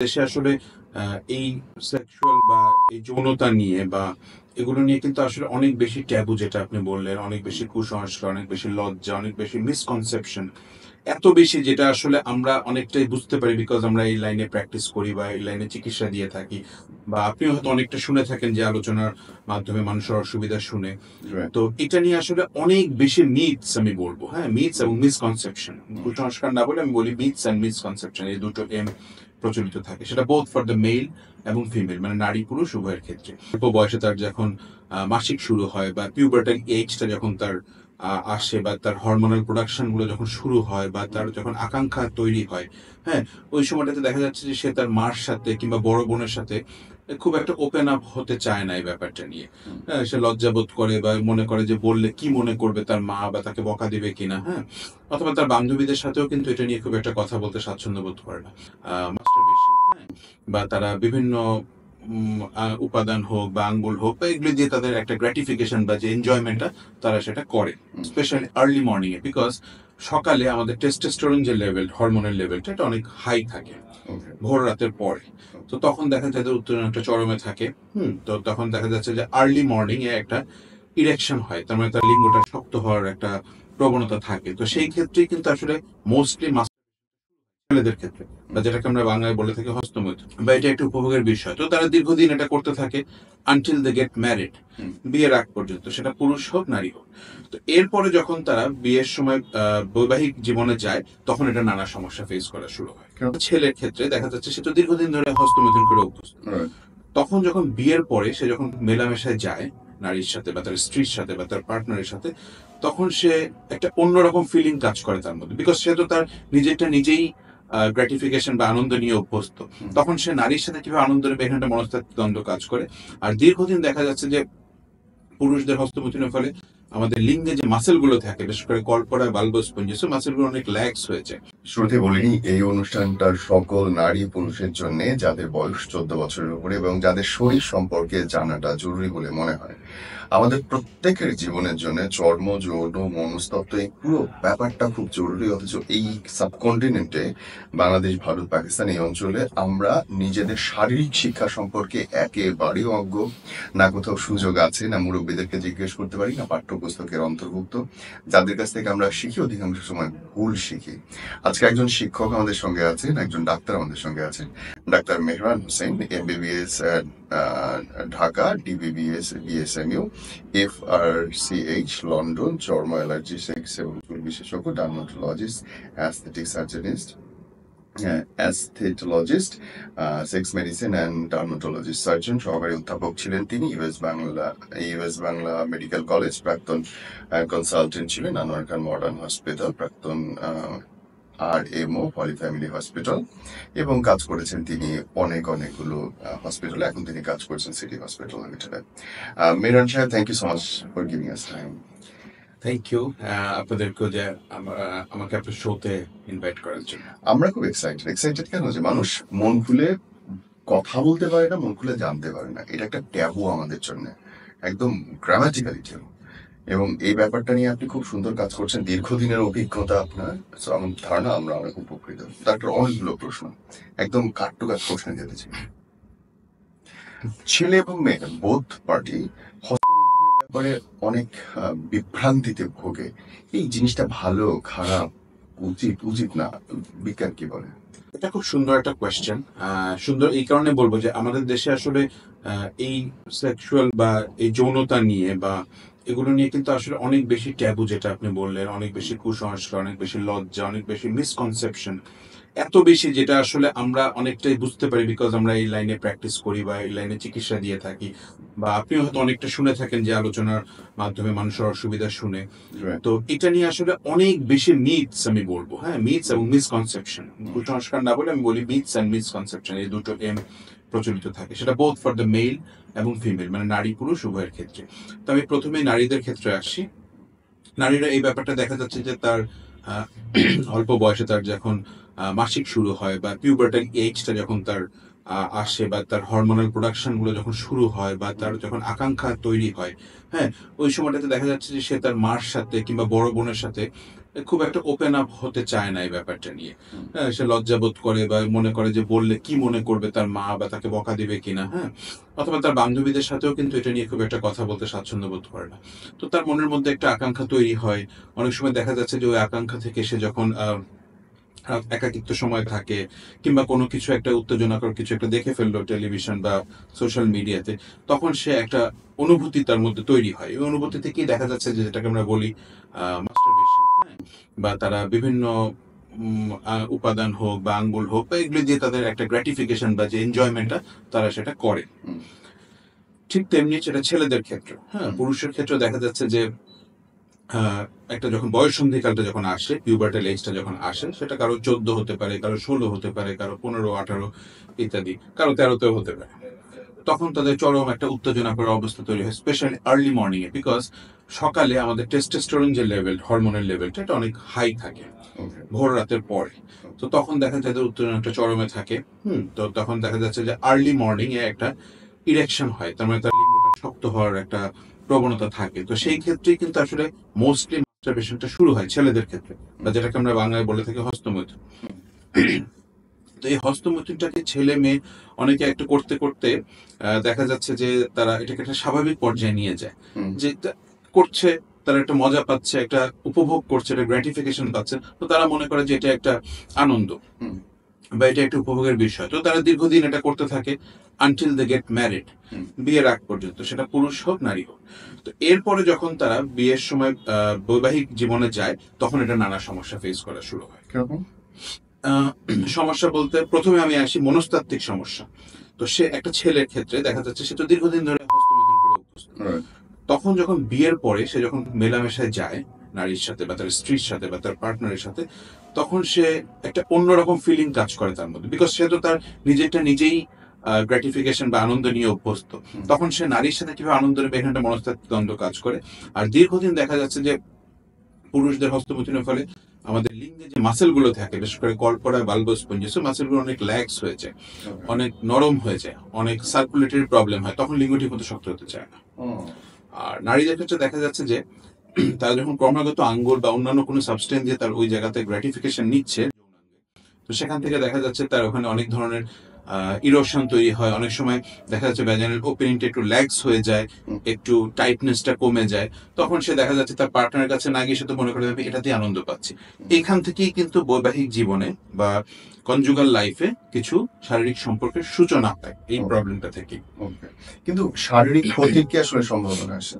দেশে আসলে এই সেক্সুয়াল বা এই যৌনতা নিয়ে বা এগুলো নিয়ে কিন্তু আসলে অনেক বেশি ট্যাবু, যেটা আপনি বললেন, অনেক বেশি কুসংস্কার, অনেক বেশি লজ্জা, অনেক বেশি মিসকনসেপশন, এত বেশি যেটা আসলে আমরা অনেকটাই বুঝতে পারি বিকজ আমরা এই লাইনে প্র্যাকটিস করি বা এই লাইনে চিকিৎসা দিয়ে থাকি, বা আপনিও হয়তো অনেকটা শুনে থাকেন যে আলোচনার মাধ্যমে মানুষের অসুবিধা শুনে। তো এটা নিয়ে আসলে অনেক বেশি মিথস, আমি বলবো, হ্যাঁ, মিথস এবং মিসকনসেপশন, কুসংস্কার না বলে আমি বলি মিথস অ্যান্ড মিসকনসেপশন, এই দুটো প্রচলিত থাকে, সেটা বোথ ফর দ্য মেল এবং ফিমেল, মানে নারী পুরুষ উভয়ের ক্ষেত্রে। অল্প বয়সে তার যখন মাসিক শুরু হয় বা পিউবার্টাল এজটা যখন তার আসে, বা তার হরমোনাল প্রোডাকশন গুলো যখন শুরু হয়, বা তার যখন আকাঙ্ক্ষা তৈরি হয়, হ্যাঁ, ওই সময়টাতে দেখা যাচ্ছে যে সে তার মার সাথে কিংবা বড় বোনের সাথে খুব একটা ওপেন আপ হতে চায় না এই ব্যাপারটা নিয়ে। হ্যাঁ, সে লজ্জাবোধ করে বা মনে করে যে বললে কি মনে করবে তার মা, বা তাকে বকা দিবে কিনা, হ্যাঁ, অথবা তার বান্ধবীদের সাথেও কিন্তু এটা নিয়ে খুব একটা কথা বলতে স্বাচ্ছন্দ্য বোধ করে না। মাস্টারবেশন, হ্যাঁ, বা তারা বিভিন্ন উপাদান হোক বা আঙ্গুল হোক বা এগুলো দিয়ে তাদের একটা গ্র্যাটিফিকেশন বা যে এনজয়মেন্টটা তারা সেটা করে, specially early morning A, because সকালে আমাদের টেস্টোস্টেরন যে লেভেল, হরমোনের লেভেলটা, এটা অনেক হাই থাকে ভোর রাতের পরে। তো তখন দেখা যায় যে উত্তেজনাটা চরমে থাকে। তো তখন দেখা যাচ্ছে যে আর্লি মর্নিং এ একটা ইরেকশন হয়, তার মানে তার লিঙ্গটা শক্ত হওয়ার একটা প্রবণতা থাকে। তো সেই ক্ষেত্রেই কিন্তু আসলে মোস্টলি ছেলেদের ক্ষেত্রে, বা যেটাকে আমরা বাংলায় বলে থাকি হস্তমৈথুন, বা এটা একটা উপভোগের বিষয়। তো তারা দীর্ঘদিন এটা করতে থাকে আনটিল দে গেট ম্যারিড, বিয়ের আগ পর্যন্ত, সেটা পুরুষ হোক নারী হোক। তো এরপরে যখন তারা বিয়ের সময় বৈবাহিক জীবনে যায়, তখন এটা নানা সমস্যা ফেস করা শুরু হয়। ছেলের ক্ষেত্রে দেখা যাচ্ছে সে তো দীর্ঘদিন ধরে হস্তমৈথুন করে অভ্যস্ত। তখন যখন বিয়ের পরে সে যখন মেলামেশায় যায় নারীর সাথে বা তার স্ত্রীর সাথে বা তার পার্টনারের সাথে, তখন সে একটা অন্যরকম ফিলিং কাজ করে তার মধ্যে, বিকজ সে তো তার নিজেরটা নিজেই গ্র্যাটিফিকেশন বা আনন্দ নিয়ে অভ্যস্ত। তখন সে নারীর সাথে কিভাবে আনন্দ নেবে, এখানে একটা মনস্তাত্ত্বিক দ্বন্দ্ব কাজ করে। আর দীর্ঘদিন দেখা যাচ্ছে যে পুরুষদের হস্তমৈথুনের ফলে আমাদের লিঙ্গে যে মাসেল গুলো থাকে, বিশেষ করে কর্পোরা বালবাস স্পঞ্জিস, মাসেল গুলো অনেক ল্যাক্স হয়ে যায়। শুরুতে বলিনি, এই অনুষ্ঠানটার সকল নারী পুরুষের জন্য যাদের বয়স 14 বছরের উপরে এবং যাদের শরীর সম্পর্কে জানাটা জরুরি বলে মনে হয়। আমাদের প্রত্যেকের জীবনের জন্য চর্ম, যৌন, মনস্তত্ত্ব, এই পুরো ব্যাপারটা খুব জরুরি। অথচ এই সাবকন্টিনেন্টে, বাংলাদেশ, ভারত, পাকিস্তান, এই অঞ্চলে আমরা নিজেদের শারীরিক শিক্ষা সম্পর্কে একেবারেই অজ্ঞ। না কোথাও সুযোগ আছে, না মুরব্বীদেরকে জিজ্ঞেস করতে পারি, না পাঠ্যপুস্তকের অন্তর্ভুক্ত। যাদের কাছ থেকে আমরা শিখি, অধিকাংশ সময় ভুল শিখি। আজকে একজন শিক্ষক আমাদের সঙ্গে আছেন, একজন ডাক্তার আমাদের সঙ্গে আছেন, doctor Mehran Hossain, MBBS Dhaka, DBBS BSMU, FRCH London, চর্ম, অ্যালার্জি, সেক্স এবং চুল বিশেষজ্ঞ, dermatologist, aesthetic surgeonist, aesthetologist, sex medicine and dermatologist surgeon, সহকারী অধ্যাপক ছিলেন তিনি ইউএস বাংলা মেডিকেল কলেজ, প্রাক্তন কনসালটেন্ট ছিলেন আনোয়ার খান মডার্ন হসপিটাল, প্রাক্তন RMO পলিফ্যামিলি হসপিটাল, এবং কাজ করেছেন তিনি অনেকগুলো হসপিটালে। এখন তিনি কাজ করছেন সিটি হসপিটাল লিমিটেডে। মেহরান সাহেব, thank you so much for giving us time. Thank you আপনাদেরকেও যে আমাকে আপনার শোতে ইনভাইট করার জন্য। আমরা খুব এক্সাইটেড কেন, যে মানুষ মন খুলে কথা বলতে পারে না, মন খুলে জানতে পারে না। এটা একটা ট্যাবু আমাদের জন্য, একদম গ্রামাটিক্যালি ট্যাবু। এবং এই ব্যাপারটা নিয়ে আপনি খুব সুন্দর কাজ করছেন, দীর্ঘদিনের অভিজ্ঞতা আপনার। So, আমার ধারণা আমরা অনেক উপকৃত। ডাক্তার, অনেকগুলো প্রশ্ন, একদম কাট টু কাট প্রশ্ন যেতে চাই। ছেলে এবং মেয়ে বোথ পার্টি হস্তমৈথুনের ব্যাপারে অনেক বিভ্রান্তিতে ভোগে। এই জিনিসটা ভালো, খারাপ, উচিত না, বিজ্ঞান কি বলে? এটা খুব সুন্দর একটা কোয়েশ্চেন। সুন্দর এই কারণে বলবো যে আমাদের দেশে আসলে এই সেক্সুয়াল বা এই যৌনতা নিয়ে বা এগুলো নিয়ে কিন্তু আসলে অনেক বেশি ট্যাবু, যেটা আপনি বললেন, অনেক বেশি কুসংস্কার, অনেক বেশি লজ্জা, অনেক বেশি মিসকনসেপশন, এত বেশি যেটা আসলে আমরা অনেকটাই বুঝতে পারি বিকজ আমরা এই লাইনে প্র্যাকটিস করি বা এই লাইনে চিকিৎসা দিয়ে থাকি, বা আপনিও হয়তো অনেকটা শুনে থাকেন যে আলোচনার মাধ্যমে মানুষের অসুবিধা শুনে। তো এটা নিয়ে আসলে অনেক বেশি মিথস, আমি বলবো, হ্যাঁ, মিথস এবং মিসকনসেপশন, কুসংস্কার না বলে আমি বলি মিথস অ্যান্ড মিসকনসেপশন, এই দুটো প্রচলিত থাকে, সেটা বোথ ফর দ্য মেল এবং ফিমেল, মানে নারী পুরুষ উভয়ের ক্ষেত্রে। তো আমি প্রথমে নারীদের ক্ষেত্রে আসছি। নারীরা এই ব্যাপারটা দেখা যাচ্ছে যে তার অল্প বয়সে তার যখন মাসিক শুরু হয় বা পিউবার্টাল এজটা যখন তার আসে বা তার হরমোনাল প্রোডাকশন গুলো যখন শুরু হয় বা তার যখন আকাঙ্ক্ষা তৈরি হয়, হ্যাঁ, ওই সময়টাতে দেখা যাচ্ছে যে সে তার মার সাথে কিংবা বড় বোনের সাথে খুব একটা ওপেন আপ হতে চায় না এই ব্যাপারটা নিয়ে। হ্যাঁ, সে লজ্জাবোধ করে বা মনে করে যে বললে কি মনে করবে তার মা বা তাকে বকা দিবে কিনা, হ্যাঁ, অথবা তার বান্ধবীদের সাথেও কিন্তু এটা নিয়ে খুব একটা কথা বলতে স্বাচ্ছন্দ্য বোধ করে না। তো তার মনের মধ্যে একটা আকাঙ্ক্ষা তৈরি হয়। অনেক সময় দেখা যাচ্ছে যে ওই আকাঙ্ক্ষা থেকে সে যখন একাকিত্ব সময় থাকে কিংবা কোনো কিছু একটা উত্তেজনাকর কিছু একটা দেখে ফেললো টেলিভিশন বা সোশ্যাল মিডিয়াতে, তখন সে একটা অনুভূতি তার মধ্যে তৈরি হয়। এই অনুভূতি থেকেই দেখা যাচ্ছে যে যেটাকে আমরা বলি মাস্টারবেশন, হ্যাঁ, বা তারা বিভিন্ন উপাদান হোক বা আঙ্গুল হোক বা এগুলো দিয়ে তাদের একটা গ্র্যাটিফিকেশন বা যে এনজয়মেন্টটা তারা সেটা করে। ঠিক তেমনি সেটা ছেলেদের ক্ষেত্রে, হ্যাঁ, পুরুষের ক্ষেত্রে দেখা যাচ্ছে যে একটা যখন বয়ঃসন্ধিকালটা যখন আসে, পিউবার্টাল এজটা যখন আসে, সেটা কারো 14 হতে পারে, কারো 16 হতে পারে, কারো 15, 18 ইত্যাদি, কারো 13তেও হতে পারে। তখন তাদের চরম একটা উত্তেজনাকর অবস্থা তৈরি হয়, specially early morning A, because সকালে আমাদের টেস্টোস্টেরন যে লেভেল, হরমোনের লেভেলটা এটা অনেক হাই থাকে ভোর রাতের পরে। তো তখন দেখা যায় যে উত্তেজনাটা চরমে থাকে। তো তখন দেখা যাচ্ছে যে আর্লি মর্নিং এ একটা ইরেকশন হয়, তার মানে তার লিঙ্গটা শক্ত হওয়ার একটা প্রবণতা থাকে। তো সেই ক্ষেত্রেই কিন্তু আসলে মোস্টলি মাস্টারবেশনটা শুরু হয় ছেলেদের ক্ষেত্রে, বা যেটাকে আমরা বাংলায় বলে থাকি হস্তমৈথুন। তো এই হস্তমৈথুনটাকে ছেলে মেয়ে অনেকে একটু করতে করতে দেখা যাচ্ছে যে তারা এটাকে একটা স্বাভাবিক পর্যায়ে নিয়ে যায়, যে করছে, তারা একটা মজা পাচ্ছে, একটা উপভোগ করছে, একটা গ্র্যাটিফিকেশন পাচ্ছে, তো তারা মনে করে যে এটা একটা আনন্দ বা এটা একটা উপভোগের বিষয়। তো তারা দীর্ঘদিন এটা করতে থাকে আনটিল দে গেট ম্যারিড, বিয়ের আগ পর্যন্ত, সেটা পুরুষ হোক নারী হোক। তো এরপরে যখন তারা বিয়ের সময় বৈবাহিক জীবনে যায়, তখন এটা নানা সমস্যা ফেস করা শুরু হয়। সমস্যা বলতে প্রথমে আমি আসি মনস্তাত্ত্বিক সমস্যা। তো সে একটা ছেলের ক্ষেত্রে দেখা যাচ্ছে সে তো দীর্ঘদিন ধরে হস্তমৈথুন করে অভ্যস্ত। তখন যখন বিয়ের পরে সে যখন মেলামেশায় যায় নারীর সাথে বা তার স্ত্রীর সাথে বা তার পার্টনারের সাথে, তখন সে একটা অন্যরকম ফিলিং কাজ করে তার মধ্যে, বিকজ সে তো তার নিজেরটা নিজেই গ্র্যাটিফিকেশন বা আনন্দ নিয়ে অভ্যস্ত। তখন সে নারীর সাথে কিভাবে আনন্দ নেবে, এখানে মনস্তাত্ত্বিক দ্বন্দ্ব কাজ করে। আর দীর্ঘদিন দেখা যাচ্ছে যে পুরুষদের হস্তমৈথুনের ফলে আমাদের লিঙ্গে যে মাসেল গুলো থাকে, বিশেষ করে কর্পোরা বালবাস স্পঞ্জিস, মাসেল গুলো অনেক ল্যাক্স হয়ে যায়, অনেক নরম হয়ে যায়, অনেক সার্কুলেটরি প্রবলেম হয়, তখন লিঙ্গ ঠিক মতো শক্ত হতে চায় না। আর নারীদের ক্ষেত্রে দেখা যাচ্ছে যে তারা যখন ক্রমাগত আঙ্গুল বা অন্যান্য কোনো সাবস্টেন্স দিয়ে তার ওই জায়গাতে গ্র্যাটিফিকেশন নিচ্ছে, তো সেখান থেকে দেখা যাচ্ছে তার ওখানে অনেক ধরনের ইরোশন তৈরি হয়। অনেক সময় দেখা যাচ্ছে ভ্যাজাইনাল ওপেনিংটা একটু ল্যাক্স হয়ে যায়, একটু টাইটনেসটা কমে যায়। তখন সে দেখা যাচ্ছে তার পার্টনারের কাছে না গিয়ে সে তো মনে করে আমি এটাতেই আনন্দ পাচ্ছি। এখান থেকেই কিন্তু বৈবাহিক জীবনে বা কনজুগাল লাইফে কিছু শারীরিক সম্পর্কের সূচনা হয় এই প্রবলেমটা থেকে। কিন্তু শারীরিক ক্ষতির কি আসলে সম্ভাবনা আছে?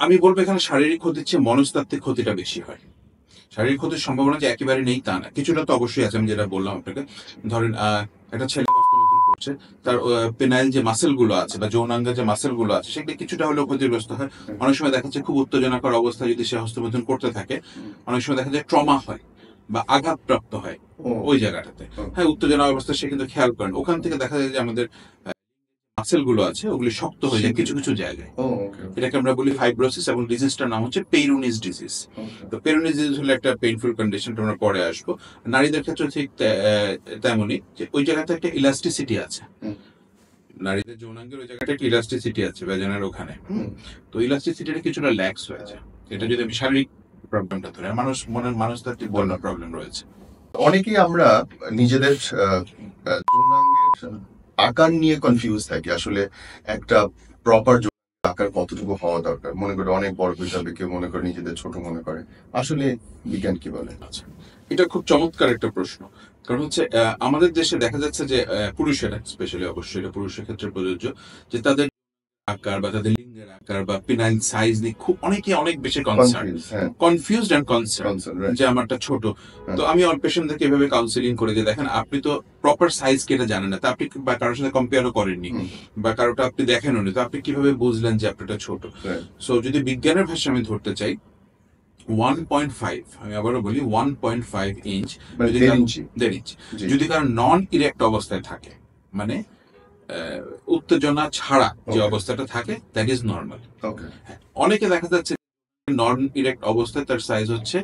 আমি বলবো এখানে শারীরিক ক্ষতির চেয়ে মনস্তাত্ত্বিক ক্ষতিটা বেশি হয়। শারীরিক ক্ষতির সম্ভাবনা যে একেবারে নেই তা না, কিছুটা তো অবশ্যই আছে। আমি যেটা বললাম আপনাকে, ধরেন একটা ছেলে হস্তমৈথুন করছে, তার পেনাইল যে মাসেল গুলো আছে বা যৌনাঙ্গের যে মাসেল গুলো আছে সেগুলো কিছুটা হলেও ক্ষতিগ্রস্ত হয়। অনেক সময় দেখা যাচ্ছে খুব উত্তেজনাকর অবস্থায় যদি সে হস্তমৈথুন করতে থাকে, অনেক সময় দেখা যায় ট্রমা হয় বা আঘাতপ্রাপ্ত হয় ওই জায়গাটাতে। হ্যাঁ, উত্তেজনা অবস্থায় সে কিন্তু খেয়াল করেন, ওখান থেকে দেখা যায় যে আমাদের মাসেল গুলো আছে ওগুলি শক্ত হয়ে যায় কিছু কিছু জায়গায়। এটাকে আমরা বলি ফাইব্রোসিস, এবং ডিজিজটার নাম হচ্ছে পেইরোনিস ডিজিজ। তো পেইরোনিস ডিজিজ হলো একটা পেইনফুল কন্ডিশন, আমরা পরে আসবো। নারীদের ক্ষেত্রে ঠিক তেমনই, যে ওই জায়গাতে একটা ইলাস্টিসিটি আছে, নারীদের যৌনাঙ্গের ওই জায়গাটা একটা ইলাস্টিসিটি আছে ভ্যাজাইনার ওখানে। তো ইলাস্টিসিটিটা কিছুটা ল্যাক্স হয়ে যায়। এটা যদি আমি শারীরিক প্রবলেমটা ধরে, মনের মানুষতাত্ত্বিক প্রবলেম রয়েছে। অনেকেই আমরা নিজেদের যৌনাঙ্গের আকার নিয়ে কনফিউজ থাকি। আসলে একটা প্রপার আকার কতটুকু হওয়া দরকার, মনে করে অনেক বড় হয়ে যাবে, কেউ মনে করে নিজেদের ছোট মনে করে। আসলে বিজ্ঞান কি বলে? আচ্ছা, এটা খুব চমৎকার একটা প্রশ্ন। কারণ হচ্ছে আমাদের দেশে দেখা যাচ্ছে যে পুরুষেরা স্পেশালি, অবশ্যই এটা পুরুষের ক্ষেত্রে প্রযোজ্য, যে তাদের আকার বা তাদের লিঙ্গের আকার বা পিনাইল সাইজ নিয়ে খুব অনেক বেশি কনফিউজড এন্ড কনসার্ন যে আমারটা ছোট। তো আমি আমার পেশেন্টদেরকে এভাবে কাউন্সিলিং করে যে দেখেন, আপনি তো প্রপার সাইজ কেটে জানেন না, তা আপনি বা কারোর সাথে কম্পেয়ারও করেননি বা কারোটা আপনি দেখেননি, তো আপনি কিভাবে বুঝলেন যে আপনারটা ছোট? সো যদি বিজ্ঞানের ভাষা আমি ধরতে চাই, 1.5, আমি আবারও বলি 1.5 ইঞ্চ, 1.5 ইঞ্চ যদি কারণ নন ইরেক্ট অবস্থায় থাকে, মানে উত্তেজনা ছাড়া যে অবস্থাটা থাকে, দ্যাট ইজ নর্মাল। অনেকে দেখা যাচ্ছে নন ইরেক্ট অবস্থায় তার সাইজ হচ্ছে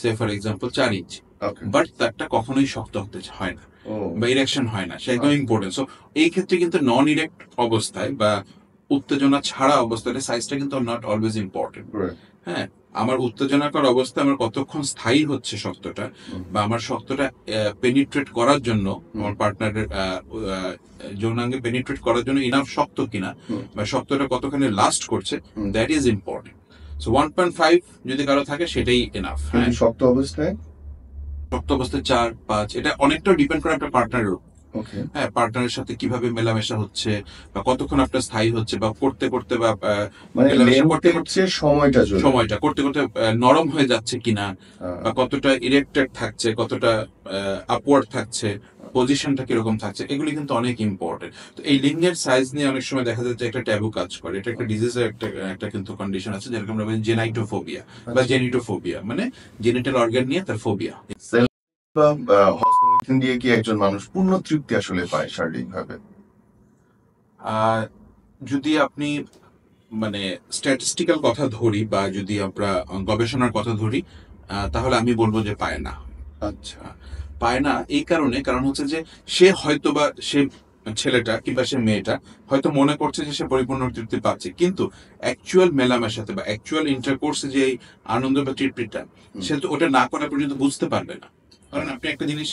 সে for example 4 inch, okay. But তারটা কখনোই শক্ত হতে হয় না ও বা ইরেকশন হয় না, সে একদম ইম্পর্টেন্ট। সো এই ক্ষেত্রে কিন্তু নন ইরেক্ট অবস্থায় বা উত্তেজনা ছাড়া অবস্থায় সাইজটা কিন্তু নট অলওয়েজ ইম্পর্টেন্ট। right. হ্যাঁ, আমার উত্তেজনাকর অবস্থা আমার কতক্ষণ স্থায়ী হচ্ছে শক্তটা, বা আমার শক্তটা পেনিট্রেট করার জন্য আমার পার্টনারের যৌনাঙ্গে পেনিট্রেট করার জন্য ইনাফ শক্ত কিনা, বা শক্তটা কতখানি লাস্ট করছে, দ্যাট ইজ ইম্পর্টেন্ট। সো 1.5 যদি কারো থাকে সেটাই এনাফ। হ্যাঁ, কিন্তু শক্ত অবস্থায় শক্ত অবস্থায় 4-5 এটা অনেকটা ডিপেন্ড করে আপনার পার্টনারের। ওকে। হ্যাঁ, পার্টনারের সাথে কিভাবে মেলামেশা হচ্ছে, বা কতক্ষণ আপনার স্থায়ী হচ্ছে, বা করতে করতে বা মানে মেলামেশা করতে লেন্থের করতে চেয়ে সময়টা জরুরি। সময়টা করতে করতে নরম হয়ে যাচ্ছে কিনা, বা কতটা ইরেক্টেড থাকছে, কতটা আপওয়ার্ড থাকছে, পজিশনটা কিরকম থাকছে, এগুলি কিন্তু অনেক ইম্পর্টেন্ট। তো এই লিঙ্গের সাইজ নিয়ে অনেক সময় দেখা যাচ্ছে একটা ট্যাবু কাজ করে। এটা একটা ডিজিজের একটা কিন্তু কন্ডিশন আছে, যেরকম আমরা বলি জেনাইটোফোবিয়া বা জেনিটোফোবিয়া, মানে জেনিটাল অর্গান নিয়ে তার ফোবিয়া। সেলফ বা হস্তমৈথুন দিয়ে কি একজন মানুষ পূর্ণ তৃপ্তি আসলে পায় শারীরিকভাবে? যদি আপনি মানে স্ট্যাটিস্টিক্যাল কথা ধরি, বা যদি আমরা গবেষণার কথা ধরি, তাহলে আমি বলবো যে পায় না। আচ্ছা। পায় না এই কারণ হচ্ছে যে সে হয়তো বা সে ছেলেটা কিংবা সে মেয়েটা হয়তো মনে করছে যে সে পরিপূর্ণ তৃপ্তি পাচ্ছে, কিন্তু অ্যাকচুয়াল মেলামেশাতে বা অ্যাকচুয়াল ইন্টারকোর্সে যে এই আনন্দ বা তৃপ্তিটা, সে তো ওটা না করা পর্যন্ত বুঝতে পারবে না। কারণ আপনি একটা জিনিস,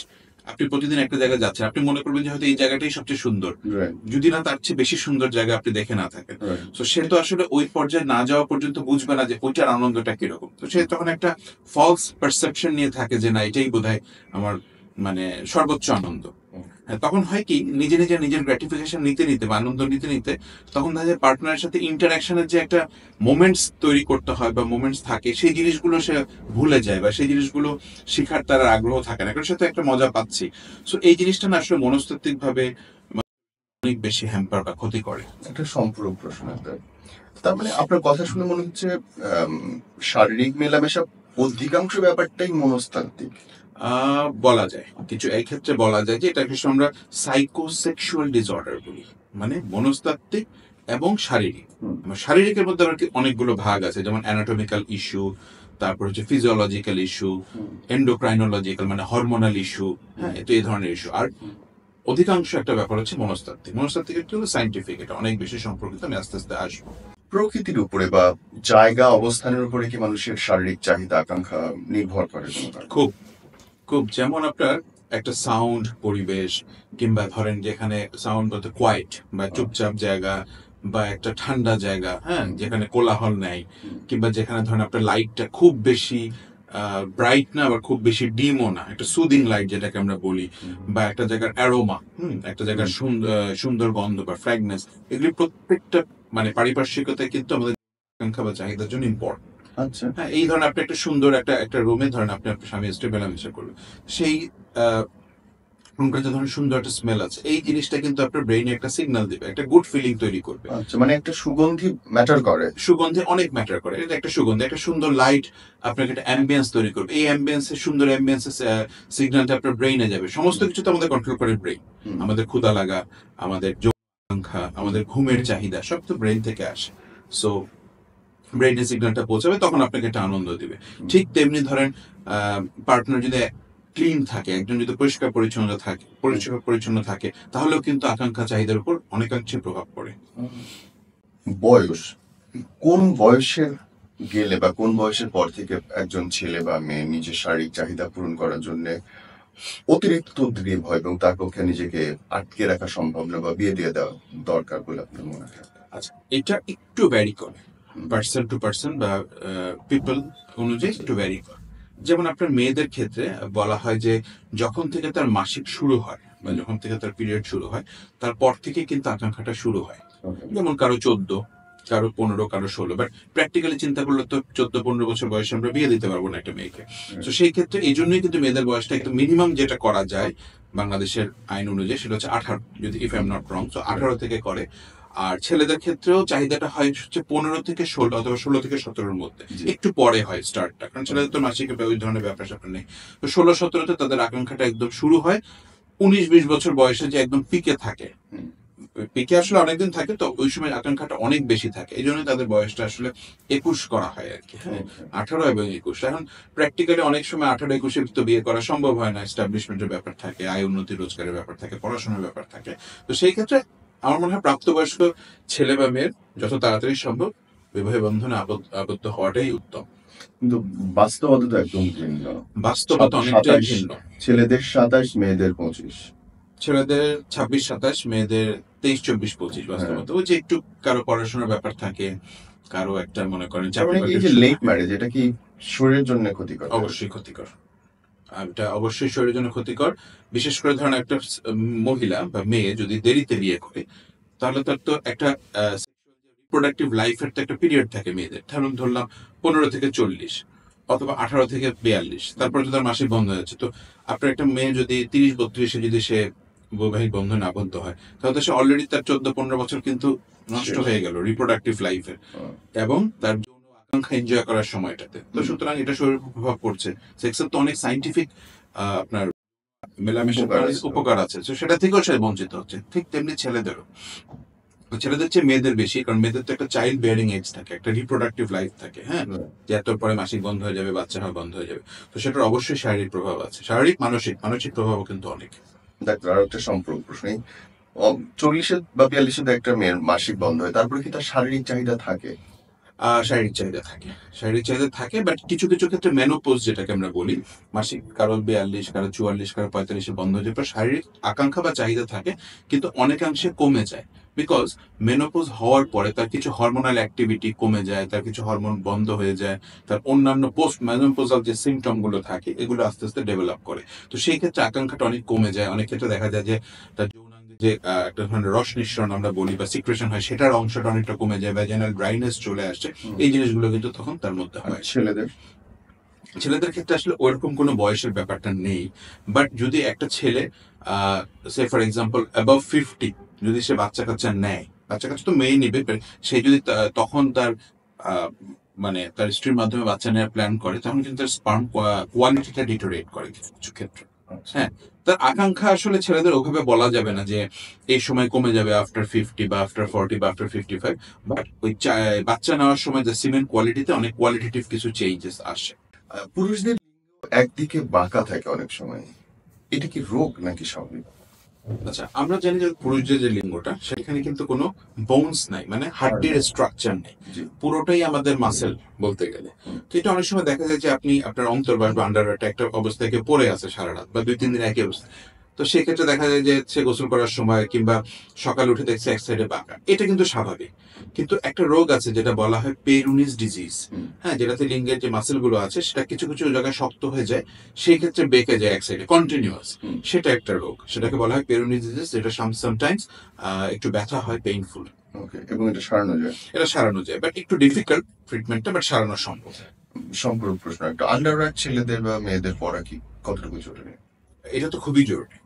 আপনি প্রতিদিন একটা জায়গায় যাচ্ছেন, আপনি মনে করবেন যে হয়তো এই জায়গাটাই সবচেয়ে সুন্দর, Right. যদি না তার চেয়ে বেশি সুন্দর জায়গা আপনি দেখে না থাকেন। Right. তো সে তো আসলে ওই পর্যায়ে না যাওয়া পর্যন্ত বুঝবে না যে ওইটার আনন্দটা কিরকম। তো সে তখন একটা ফলস পারসেপশন নিয়ে থাকে যে না, এটাই বোধহয় আমার মানে সর্বোচ্চ আনন্দ। হ্যাঁ, তখন হয় কি, নিজের গ্র্যাটিফিকেশন নিতে নিতে বা আনন্দ নিতে নিতে তখন তাদের পার্টনারের সাথে ইন্টারাকশনের যে একটা মোমেন্টস তৈরি করতে হয় বা মোমেন্টস থাকে, সেই জিনিসগুলো সে ভুলে যায়, বা সেই জিনিসগুলো শেখার তার আগ্রহ থাকে না, কারণ সে তো একটা মজা পাচ্ছি। সো এই জিনিসটা না আসলে মনস্তাত্ত্বিক ভাবে অনেক বেশি হ্যাম্পার বা ক্ষতি করে। একটা সম্পূরক প্রশ্ন একটা। তার মানে আপনার কথা শুনে মনে হচ্ছে আম, শারীরিক মেলামেশা অধিকাংশ ব্যাপারটাই মনস্তাত্ত্বিক। বলা যায় কিছু, এই ক্ষেত্রে বলা যায় যে এটা কিছু আমরা সাইকোসেক্সুয়াল ডিসঅর্ডার বলি, মানে মনস্তাত্ত্বিক এবং শারীরিক। শারীরিকের মধ্যে আবার অনেকগুলো ভাগ আছে, যেমন অ্যানাটমিক্যাল ইস্যু, তারপর হচ্ছে ফিজিওলজিক্যাল ইস্যু, এন্ডোক্রাইনোলজিক্যাল মানে হরমোনাল ইস্যু। হ্যাঁ, তো এই ধরনের ইস্যু। আর অধিকাংশ একটা ব্যাপার হচ্ছে মনস্তাত্ত্বিক একটু সাইন্টিফিক, এটা অনেক বেশি সম্পর্কিত। আমি আস্তে আস্তে আসবো। প্রকৃতির উপরে বা জায়গা অবস্থানের উপরে কি মানুষের শারীরিক চাহিদা আকাঙ্ক্ষা নির্ভর করে কোনো কারণে? খুব খুব, যেমন আপনার একটা সাউন্ড পরিবেশ, কিংবা ধরেন যেখানে সাউন্ড বলতে কোয়াইট বা চুপচাপ জায়গা, বা একটা ঠান্ডা জায়গা, হ্যাঁ, যেখানে কোলাহল নেই, কিংবা যেখানে ধরেন আপনার লাইটটা খুব বেশি ব্রাইট না আবার খুব বেশি ডিমও না, একটা সুদিং লাইট যেটাকে আমরা বলি, বা একটা জায়গার অ্যারোমা, একটা জায়গার সুন্দর গন্ধ বা ফ্র্যাগনেন্স, এগুলি প্রত্যেকটা মানে পারিপার্শ্বিকতায় কিন্তু আমাদের আকাঙ্ক্ষা বা চাহিদার জন্য ইম্পর্টেন্ট। আচ্ছা। হ্যাঁ, এই ধরেন আপনি একটা সুন্দর একটা রুমে ধরেন আপনি আপনার স্বামী স্ত্রী মেলামেশা করবেন, সেই রুমটা যে ধরেন সুন্দর একটা স্মেল আছে, এই জিনিসটা কিন্তু আপনার ব্রেইনে একটা সিগন্যাল দিবে, একটা গুড ফিলিং তৈরি করবে। আচ্ছা, মানে একটা সুগন্ধি ম্যাটার করে। সুগন্ধে অনেক ম্যাটার করে। এটা একটা সুগন্ধি, একটা সুন্দর লাইট আপনাকে একটা অ্যাম্বিয়েন্স তৈরি করবে, এই অ্যাম্বিয়েন্সে সুন্দর অ্যাম্বিয়েন্সের সিগন্যালটা আপনার ব্রেইনে যাবে। সমস্ত কিছু তো আমাদের কন্ট্রোল করে ব্রেইন। আমাদের ক্ষুধা লাগা, আমাদের আকাঙ্ক্ষা, আমাদের ঘুমের চাহিদা সব তো ব্রেইন থেকে আসে। সো ব্রেইনের সিগন্যালটা পৌঁছাবে, তখন আপনাকে একটা আনন্দ দিবে। ঠিক তেমনি ধরেন পার্টনার যদি ক্লিন থাকে, একজন যদি পরিষ্কার পরিচ্ছন্ন থাকে, তাহলেও কিন্তু আকাঙ্ক্ষা চাহিদার উপর অনেকাংশে প্রভাব পড়ে। বয়স, কোন বয়সের গেলে বা কোন বয়সের পর থেকে একজন ছেলে বা মেয়ে নিজের শারীরিক চাহিদা পূরণ করার জন্য অতিরিক্ত উদ্গ্রীব হয় এবং তার পক্ষে নিজেকে আটকে রাখা সম্ভব না বা বিয়ে দিয়ে দেওয়া দরকার বলে আপনার মনে হয়? আচ্ছা, এটা একটু ভ্যারি করে পার্সন টু পার্সন বা পিপল অনুযায়ী একটু ভ্যারি করে। যেমন আপনার মেয়েদের ক্ষেত্রে বলা হয় যে যখন থেকে তার মাসিক শুরু হয় বা যখন থেকে তার পিরিয়ড শুরু হয়, তারপর থেকে কিন্তু আকাঙ্ক্ষাটা শুরু হয়। যেমন কারো 14, কারো 15, কারো 16, বাট প্র্যাকটিক্যালি চিন্তা করলে তো 14-15 বছর বয়সে আমরা বিয়ে দিতে পারবো না একটা মেয়েকে। তো সেই ক্ষেত্রে এই জন্যই কিন্তু মেয়েদের বয়সটা একটু মিনিমাম যেটা করা যায় বাংলাদেশের আইন অনুযায়ী সেটা হচ্ছে 18, যদি if I am not wrong, তো 18 থেকে করে। আর ছেলেদের ক্ষেত্রেও চাহিদাটা হয় হচ্ছে 15 থেকে 16 অথবা 16 থেকে 17-র মধ্যে, একটু পরে হয় স্টার্টটা, কারণ ছেলেদের তো মাসিক ওই ধরনের ব্যাপার স্যাপার নেই। তো 16-17-তে তাদের আকাঙ্ক্ষাটা একদম শুরু হয়। 19-20 বছর বয়সে যে একদম পিকে থাকে, পিকে আসলে অনেকদিন থাকে, তো ওই সময় আকাঙ্ক্ষাটা অনেক বেশি থাকে, এই জন্য তাদের বয়সটা আসলে 21 করা হয় আর কি। হ্যাঁ, 18 এবং 21। এখন প্র্যাকটিক্যালি অনেক সময় 18-21 তো বিয়ে করা সম্ভব হয় না, এস্টাবলিশমেন্টের ব্যাপার থাকে, আয় উন্নতি, রোজগারের ব্যাপার থাকে, পড়াশোনার ব্যাপার থাকে। তো সেই ক্ষেত্রে আমার মনে হয় প্রাপ্তবয়স্ক ছেলে বা মেয়ের যত তাড়াতাড়ি সম্ভব বিবাহ বন্ধনে আবদ্ধ হওয়াটাই উত্তম। কিন্তু বাস্তবতা তো একদম ভিন্ন। বাস্তবতা অনেকটাই 27, ভিন্ন। ছেলেদের 27, মেয়েদের 25। ছেলেদের 26-27, মেয়েদের 23-24-25 হ্যাঁ, বাস্তবতা। ওই যে একটু কারো পড়াশোনার ব্যাপার থাকে, কারো একটা মনে করেন তার চাকরি মানে কি এই যে বাকরির লেট ম্যারেজ, এটা কি শরীরের জন্য ক্ষতিকর? অবশ্যই ক্ষতিকর। এটা অবশ্যই শরীরের জন্য ক্ষতিকর। বিশেষ করে ধরেন একটা মহিলা বা মেয়ে যদি দেরিতে বিয়ে করে, তাহলে তার তো একটা রিপ্রোডাক্টিভ লাইফের তো একটা পিরিয়ড থাকে মেয়েদের। ধরলাম 15 থেকে 40, অথবা 18 থেকে 42, তারপরে তো তার মাসিক বন্ধ হয়ে যাচ্ছে। তো আপনার একটা মেয়ে যদি 30-32-এ যদি সে বৈবাহিক বন্ধনে আবদ্ধ হয়, তাহলে তো সে অলরেডি তার 14-15 বছর কিন্তু নষ্ট শেষ। হয়ে গেল রিপ্রোডাক্টিভ লাইফের, হ্যাঁ। এবং তার যৌন আকাঙ্ক্ষা এনজয় করার সময়টাতে। তো সুতরাং এটা শরীরের উপর প্রভাব পড়ছে। সেক্সের তো অনেক সাইন্টিফিক আপনার মেলামেশার উপকার অনেক আছে। উপকার আছে, তো সেটা থেকেও সে বঞ্চিত হচ্ছে। ঠিক তেমনি ছেলেদেরও, ছেলেদের চেয়ে মেয়েদের বেশি, কারণ মেয়েদের তো একটা চাইল্ড বিয়ারিং এজ থাকে, একটা রিপ্রোডাক্টিভ লাইফ থাকে। হ্যাঁ, হ্যাঁ। যে এত পরে মাসিক বন্ধ হয়ে যাবে, বাচ্চা হওয়া বন্ধ হয়ে যাবে। তো সেটার অবশ্যই শারীরিক প্রভাব আছে, শারীরিক মানসিক মানসিক প্রভাবও কিন্তু অনেক। ডাক্তার, আরো একটা সম্পর্ক প্রশ্ন। 40 বা 42 একটা মেয়ের মাসিক বন্ধ হয়, তারপরে কি তার শারীরিক চাহিদা থাকে? শারীরিক চাহিদা থাকে, শারীরিক চাহিদা থাকে, বাট কিছু কিছু ক্ষেত্রে মেনোপোজ যেটাকে আমরা বলি, মাসিক কারো 42, কারো 44, কারো 45-এ বন্ধ হয়ে যাবে, শারীরিক আকাঙ্ক্ষা বা চাহিদা থাকে, কিন্তু অনেকাংশে কমে যায়। বিকজ মেনোপোজ হওয়ার পরে তার কিছু হরমোনাল অ্যাক্টিভিটি কমে যায়, তার কিছু হরমোন বন্ধ হয়ে যায়, তার অন্যান্য পোস্ট মেনোপোজাল যে সিমটম গুলো থাকে এগুলো আস্তে আস্তে ডেভেলপ করে। তো সেই ক্ষেত্রে আকাঙ্ক্ষাটা অনেক কমে যায়। অনেক ক্ষেত্রে দেখা যায় যে তার যৌনাঙ্গে যে একটা ধরনের রস নিঃসরণ আমরা বলি বা সিক্রেশন হয়, সেটার অংশটা অনেকটা কমে যায়, ভ্যাজাইনাল ড্রাইনেস চলে আসছে। এই জিনিসগুলো কিন্তু তখন তার মধ্যে আর হয়। ছেলেদের? ছেলেদের ক্ষেত্রে আসলে ওইরকম কোনো বয়সের ব্যাপারটা নেই, বাট যদি একটা ছেলে সে ফর এক্সাম্পল অ্যাবাভ 50 যদি সে বাচ্চা কাচ্চা নেয়, বাচ্চা কাচ্চা তো মেয়ে নিবে, but সে যদি তখন তার আহ, মানে তার স্ত্রীর মাধ্যমে বাচ্চা নেওয়ার প্ল্যান করে, তখন কিন্তু তার স্পার্ম কোয়ালিটিটা ডিটোরেট করে কিছু কিছু ক্ষেত্রে। আচ্ছা। হ্যাঁ, তার আকাঙ্ক্ষা আসলে ছেলেদের ওভাবে বলা যাবে না যে এই সময় কমে যাবে আফটার 50 বা আফটার 40 বা আফটার 55, বাট ওই বাচ্চা নেওয়ার সময় যে সিমেন্ট কোয়ালিটিতে অনেক কোয়ালিটেটিভ কিছু চেঞ্জেস আসে। পুরুষদের একদিকে বাঁকা থাকে অনেক সময়, এটা কি রোগ নাকি স্বাভাবিক? আচ্ছা, আমরা জানি যে পুরুষদের যে লিঙ্গটা সেখানে কিন্তু কোনো বোনস নাই, মানে হাড্ডির স্ট্রাকচার নেই, জি। পুরোটাই আমাদের মাসেল বলতে গেলে। তো এটা অনেক সময় দেখা যায় যে আপনি আপনার অন্তর্বাস বা আন্ডারওয়্যারটা একটা অবস্থায় পড়ে আছে সারা রাত বা 2-3 দিন একই অবস্থা, তো সেক্ষেত্রে দেখা যায় যে সে গোসল করার সময় কিংবা সকালে উঠে দেখছে এক সাইডে বাঁকা, এটা কিন্তু স্বাভাবিক। কিন্তু একটা রোগ আছে যেটা বলা হয় পেরুনিস ডিজিজ। হুম। হ্যাঁ, যেটাতে লিঙ্গের যে মাসেল গুলো আছে সেটা কিছু কিছু জায়গায় শক্ত হয়ে যায়, সেই ক্ষেত্রে বেঁকে যায় এক সাইডে কন্টিনিউয়াস। হুম। সেটা একটা রোগ, সেটাকে বলা হয় পেরুনিস ডিজিজ, যেটা সামটাইমস একটু ব্যথা হয়, পেইনফুল। ওকে, এবং এটা সারানো যায়? এটা সারানো যায়, বাট একটু ডিফিকাল্ট ট্রিটমেন্টটা, বাট সারানো সম্ভব। সম্পূর্ণ প্রশ্ন একটা, আন্ডারওয়্যার ছেলেদের বা মেয়েদের পরা কি কতটুকু জরুরি? এটা তো খুবই জরুরি।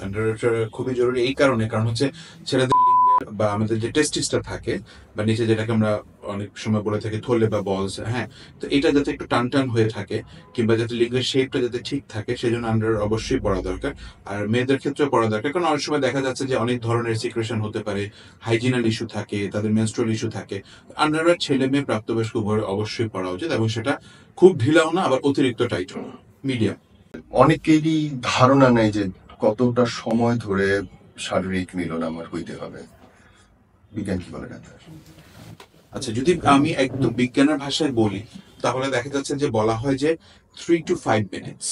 আন্ডারওয়্যার খুবই জরুরি এই কারণে, কারণ হচ্ছে ছেলেদের লিঙ্গের বা আমাদের যে টেস্টিসটা থাকে বা নিচে যেটাকে আমরা অনেক সময় বলে থাকি থলে বা বলস, হ্যাঁ, তো এটা যাতে একটু টান টান হয়ে থাকে কিংবা যাতে লিঙ্গের শেপটা যাতে ঠিক থাকে, সেজন্য আন্ডারওয়্যার অবশ্যই পরা দরকার। আর মেয়েদের ক্ষেত্রেও পরা দরকার, কারণ অনেক সময় দেখা যাচ্ছে যে অনেক ধরনের সিক্রেশন হতে পারে, হাইজিনাল ইস্যু থাকে, তাদের মেনস্ট্রুয়াল ইস্যু থাকে। আন্ডারওয়্যার ছেলে মেয়ে প্রাপ্তবয়স্ক উভয়ের অবশ্যই পরা উচিত, এবং সেটা খুব ঢিলাও না আবার অতিরিক্ত টাইটও না, মিডিয়াম। অনেকেরই ধারণা নেই যে কতটা সময় ধরে শারীরিক মিলন আমার হইতে হবে, বিজ্ঞান কি বলে ডাক্তার? আচ্ছা, যদি আমি একদম বিজ্ঞানের ভাষায় বলি, তাহলে দেখা যাচ্ছে যে বলা হয় যে 3 to 5 minutes,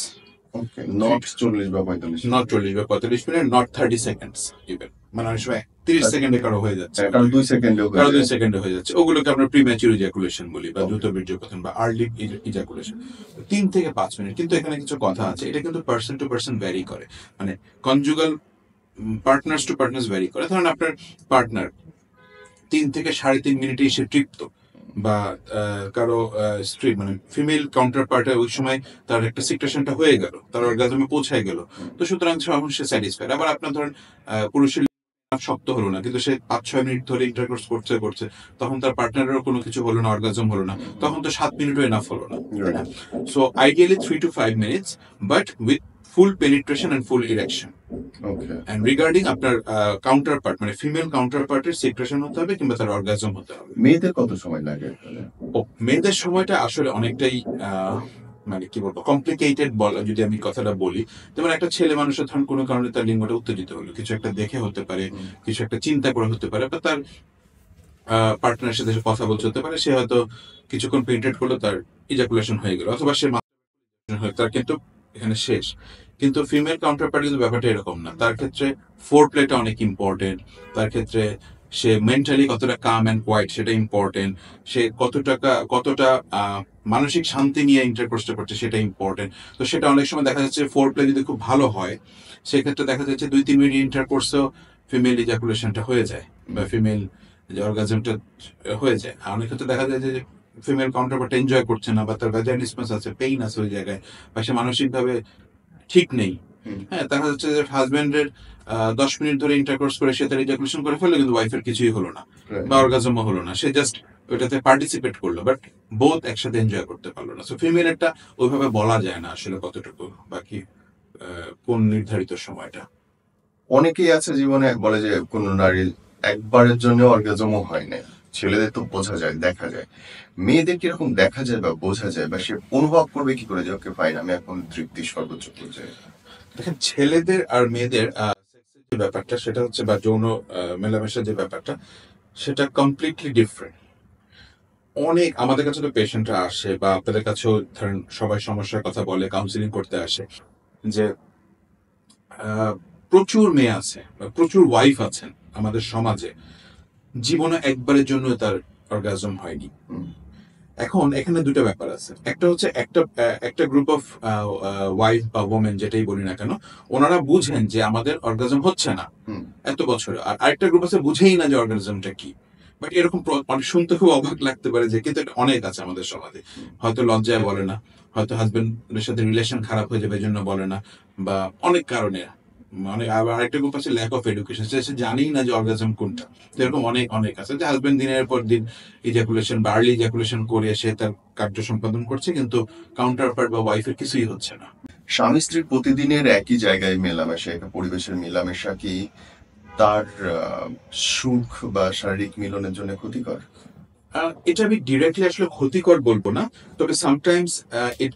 ওকে, নট 40 বা 45। নট 40 বা 45 মিনিট, নট 30 সেকেন্ডস ইভেন, মানে অনেক সময় 30 সেকেন্ডে কারো হয়ে যাচ্ছে, কারণ 2 সেকেন্ডেও কারো হয়ে 2 যায়। সেকেন্ডে হয়ে যাচ্ছে, ওগুলোকে আমরা প্রিম্যাচুর ইজাকুলেশন বলি বা Okay. দ্রুত বীর্যপতন বা আর্লি ইজাকুলেশন। 3 থেকে 5 মিনিট, কিন্তু এখানে কিছু কথা আছে, এটা কিন্তু পার্সন টু পার্সন ভ্যারি করে, মানে conjugal partners to partners vary করে। ধরেন আপনার পার্টনার 3 থেকে 3.5 মিনিটে সে তৃপ্ত, বা কারো স্ত্রী মানে ফিমেল কাউন্টার পার্টে ওই সময় তার একটা সিক্রেশনটা হয়ে গেল, তার অর্গাজমে পৌঁছায় গেল, তো সুতরাং তখন সে স্যাটিসফাইড। আবার আপনার ধরেন পুরুষের শক্ত হলো না, কিন্তু সে 5-6 মিনিট ধরে ইন্টারকোর্স করছে করছে, তখন তার পার্টনারেরও কোনো কিছু হলো না, অর্গাজম হলো না, তখন তো 7 মিনিটও এনাফ হলো না, তাই না? So ideally 3 to 5 minutes, but with full penetration and full erection. Okay. And regarding আপনার কাউন্টার পার্ট মানে ফিমেল কাউন্টার পার্টের সিক্রেশন হতে হবে কিংবা তার অর্গাজম হতে হবে। মেয়েদের কত সময় লাগে এখানে? ও মেয়েদের সময়টা আসলে অনেকটাই মানে কি বলবো কমপ্লিকেটেড বলা যদি আমি কথাটা বলি। যেমন একটা ছেলে মানুষের ধরুন কোনো কারণে তার লিঙ্গটা উত্তেজিত হলো, কিছু একটা দেখে হতে পারে, কিছু একটা চিন্তা করে হতে পারে, বা তার পার্টনারের সাথে কথা বলতে হতে পারে, সে হয়তো কিছুক্ষণ পেনিট্রেট করলো, তার ইজাকুলেশন হয়ে গেল, অথবা সে তার কিন্তু এখানে শেষ। কিন্তু ফিমেল কাউন্টার পার্ট কিন্তু ব্যাপারটা এরকম না। তার ক্ষেত্রে ফোর প্লেটা অনেক ইম্পর্টেন্ট, তার ক্ষেত্রে সে মেন্টালি কতটা কাম অ্যান্ড কোয়াইট সেটা ইম্পর্টেন্ট, সে কতটা মানসিক শান্তি নিয়ে ইন্টারকোর্সটা করছে সেটা ইম্পর্টেন্ট। তো সেটা অনেক সময় দেখা যাচ্ছে ফোর প্লে যদি খুব ভালো হয়, সেক্ষেত্রে দেখা যাচ্ছে 2-3 মিনিট ইন্টারকোর্সেও ফিমেল ইজাকুলেশনটা হয়ে যায় বা ফিমেল যে অর্গাজমটা হয়ে যায়। আর অনেক ক্ষেত্রে দেখা যায় যে ফিমেল কাউন্টার পার্ট এনজয় করছে না, বা তার ভ্যাজাইনিসমাস আছে, পেইন আছে ওই জায়গায়, বা সে মানসিকভাবে ঠিক নেই। হ্যাঁ, দেখা যাচ্ছে যে হাজবেন্ডের 10 মিনিট ধরে ইন্টারকোর্স করে সে তার ইজাকুলেশন করে ফেললো, কিন্তু ওয়াইফের কিছুই হলো না বা অর্গাজমও হলো না, সে জাস্ট ওইটাতে পার্টিসিপেট করলো, বাট বোথ একসাথে এনজয় করতে পারলো না। সো ফিমেলেরটা ওইভাবে বলা যায় না আসলে কতটুকু বাকি কোন নির্ধারিত সময়টা। অনেকেই আছে জীবনে বলে যে কোনো নারীর একবারের জন্য অর্গাজমও হয় না। ছেলেদের তো বোঝা যায়, দেখা যায়। মেয়েদের কিরকম দেখা যায় বা বোঝা যায়, বা সে অনুভব করবে কি করে যে ওকে ফাইন আমি এখন তৃপ্তি সর্বোচ্চ পর্যায়ে? দেখেন, ছেলেদের আর মেয়েদের সেক্সের যে ব্যাপারটা সেটা হচ্ছে, বা যৌন মেলামেশার যে ব্যাপারটা সেটা কমপ্লিটলি ডিফারেন্ট। অনেক আমাদের কাছে তো পেশেন্টরা আসে, বা আপনাদের কাছেও ধরেন সবাই সমস্যার কথা বলে, কাউন্সিলিং করতে আসে, যে আহ, প্রচুর মেয়ে আছে বা প্রচুর ওয়াইফ আছেন আমাদের সমাজে, জীবনে একবারের জন্য তার অর্গাজম হয়নি। এখন এখানে দুটো ব্যাপার আছে। একটা হচ্ছে একটা গ্রুপ অফ ওয়াইফ বা ওমেন যেটাই বলি না কেন, ওনারা বুঝেন যে আমাদের অর্গাজম হচ্ছে না এত বছরে, আর আরেকটা গ্রুপ আছে বুঝেই না যে অর্গাজমটা কি। বাট এরকম অনেক শুনতে খুব অবাক লাগতে পারে যে, কিন্তু এটা অনেক আছে আমাদের সমাজে। হয়তো লজ্জায় বলে না, হয়তো হাজবেন্ডের সাথে রিলেশন খারাপ হয়ে যাবে এই জন্য বলে না, বা অনেক কারণে। মানে আবার আরেকটা গ্রুপ আছে ল্যাক অফ এডুকেশন, সে জানেই না যে অর্গাজম কোনটা। এরকম অনেক অনেক আছে যে হাজবেন্ড দিনের পর দিন ইজাকুলেশন বা আর্লি ইজাকুলেশন করে সে তার কার্য সম্পাদন করছে, কিন্তু কাউন্টার পার্ট বা ওয়াইফের কিছুই হচ্ছে না। স্বামী স্ত্রীর প্রতিদিনের একই জায়গায় মেলামেশা, একটা পরিবেশের মেলামেশা কি তার সুখ বা শারীরিক মিলনের জন্য ক্ষতিকর? এটা আমি ডিরেক্টলি আসলে ক্ষতিকর বলবো না, তবে sometimes it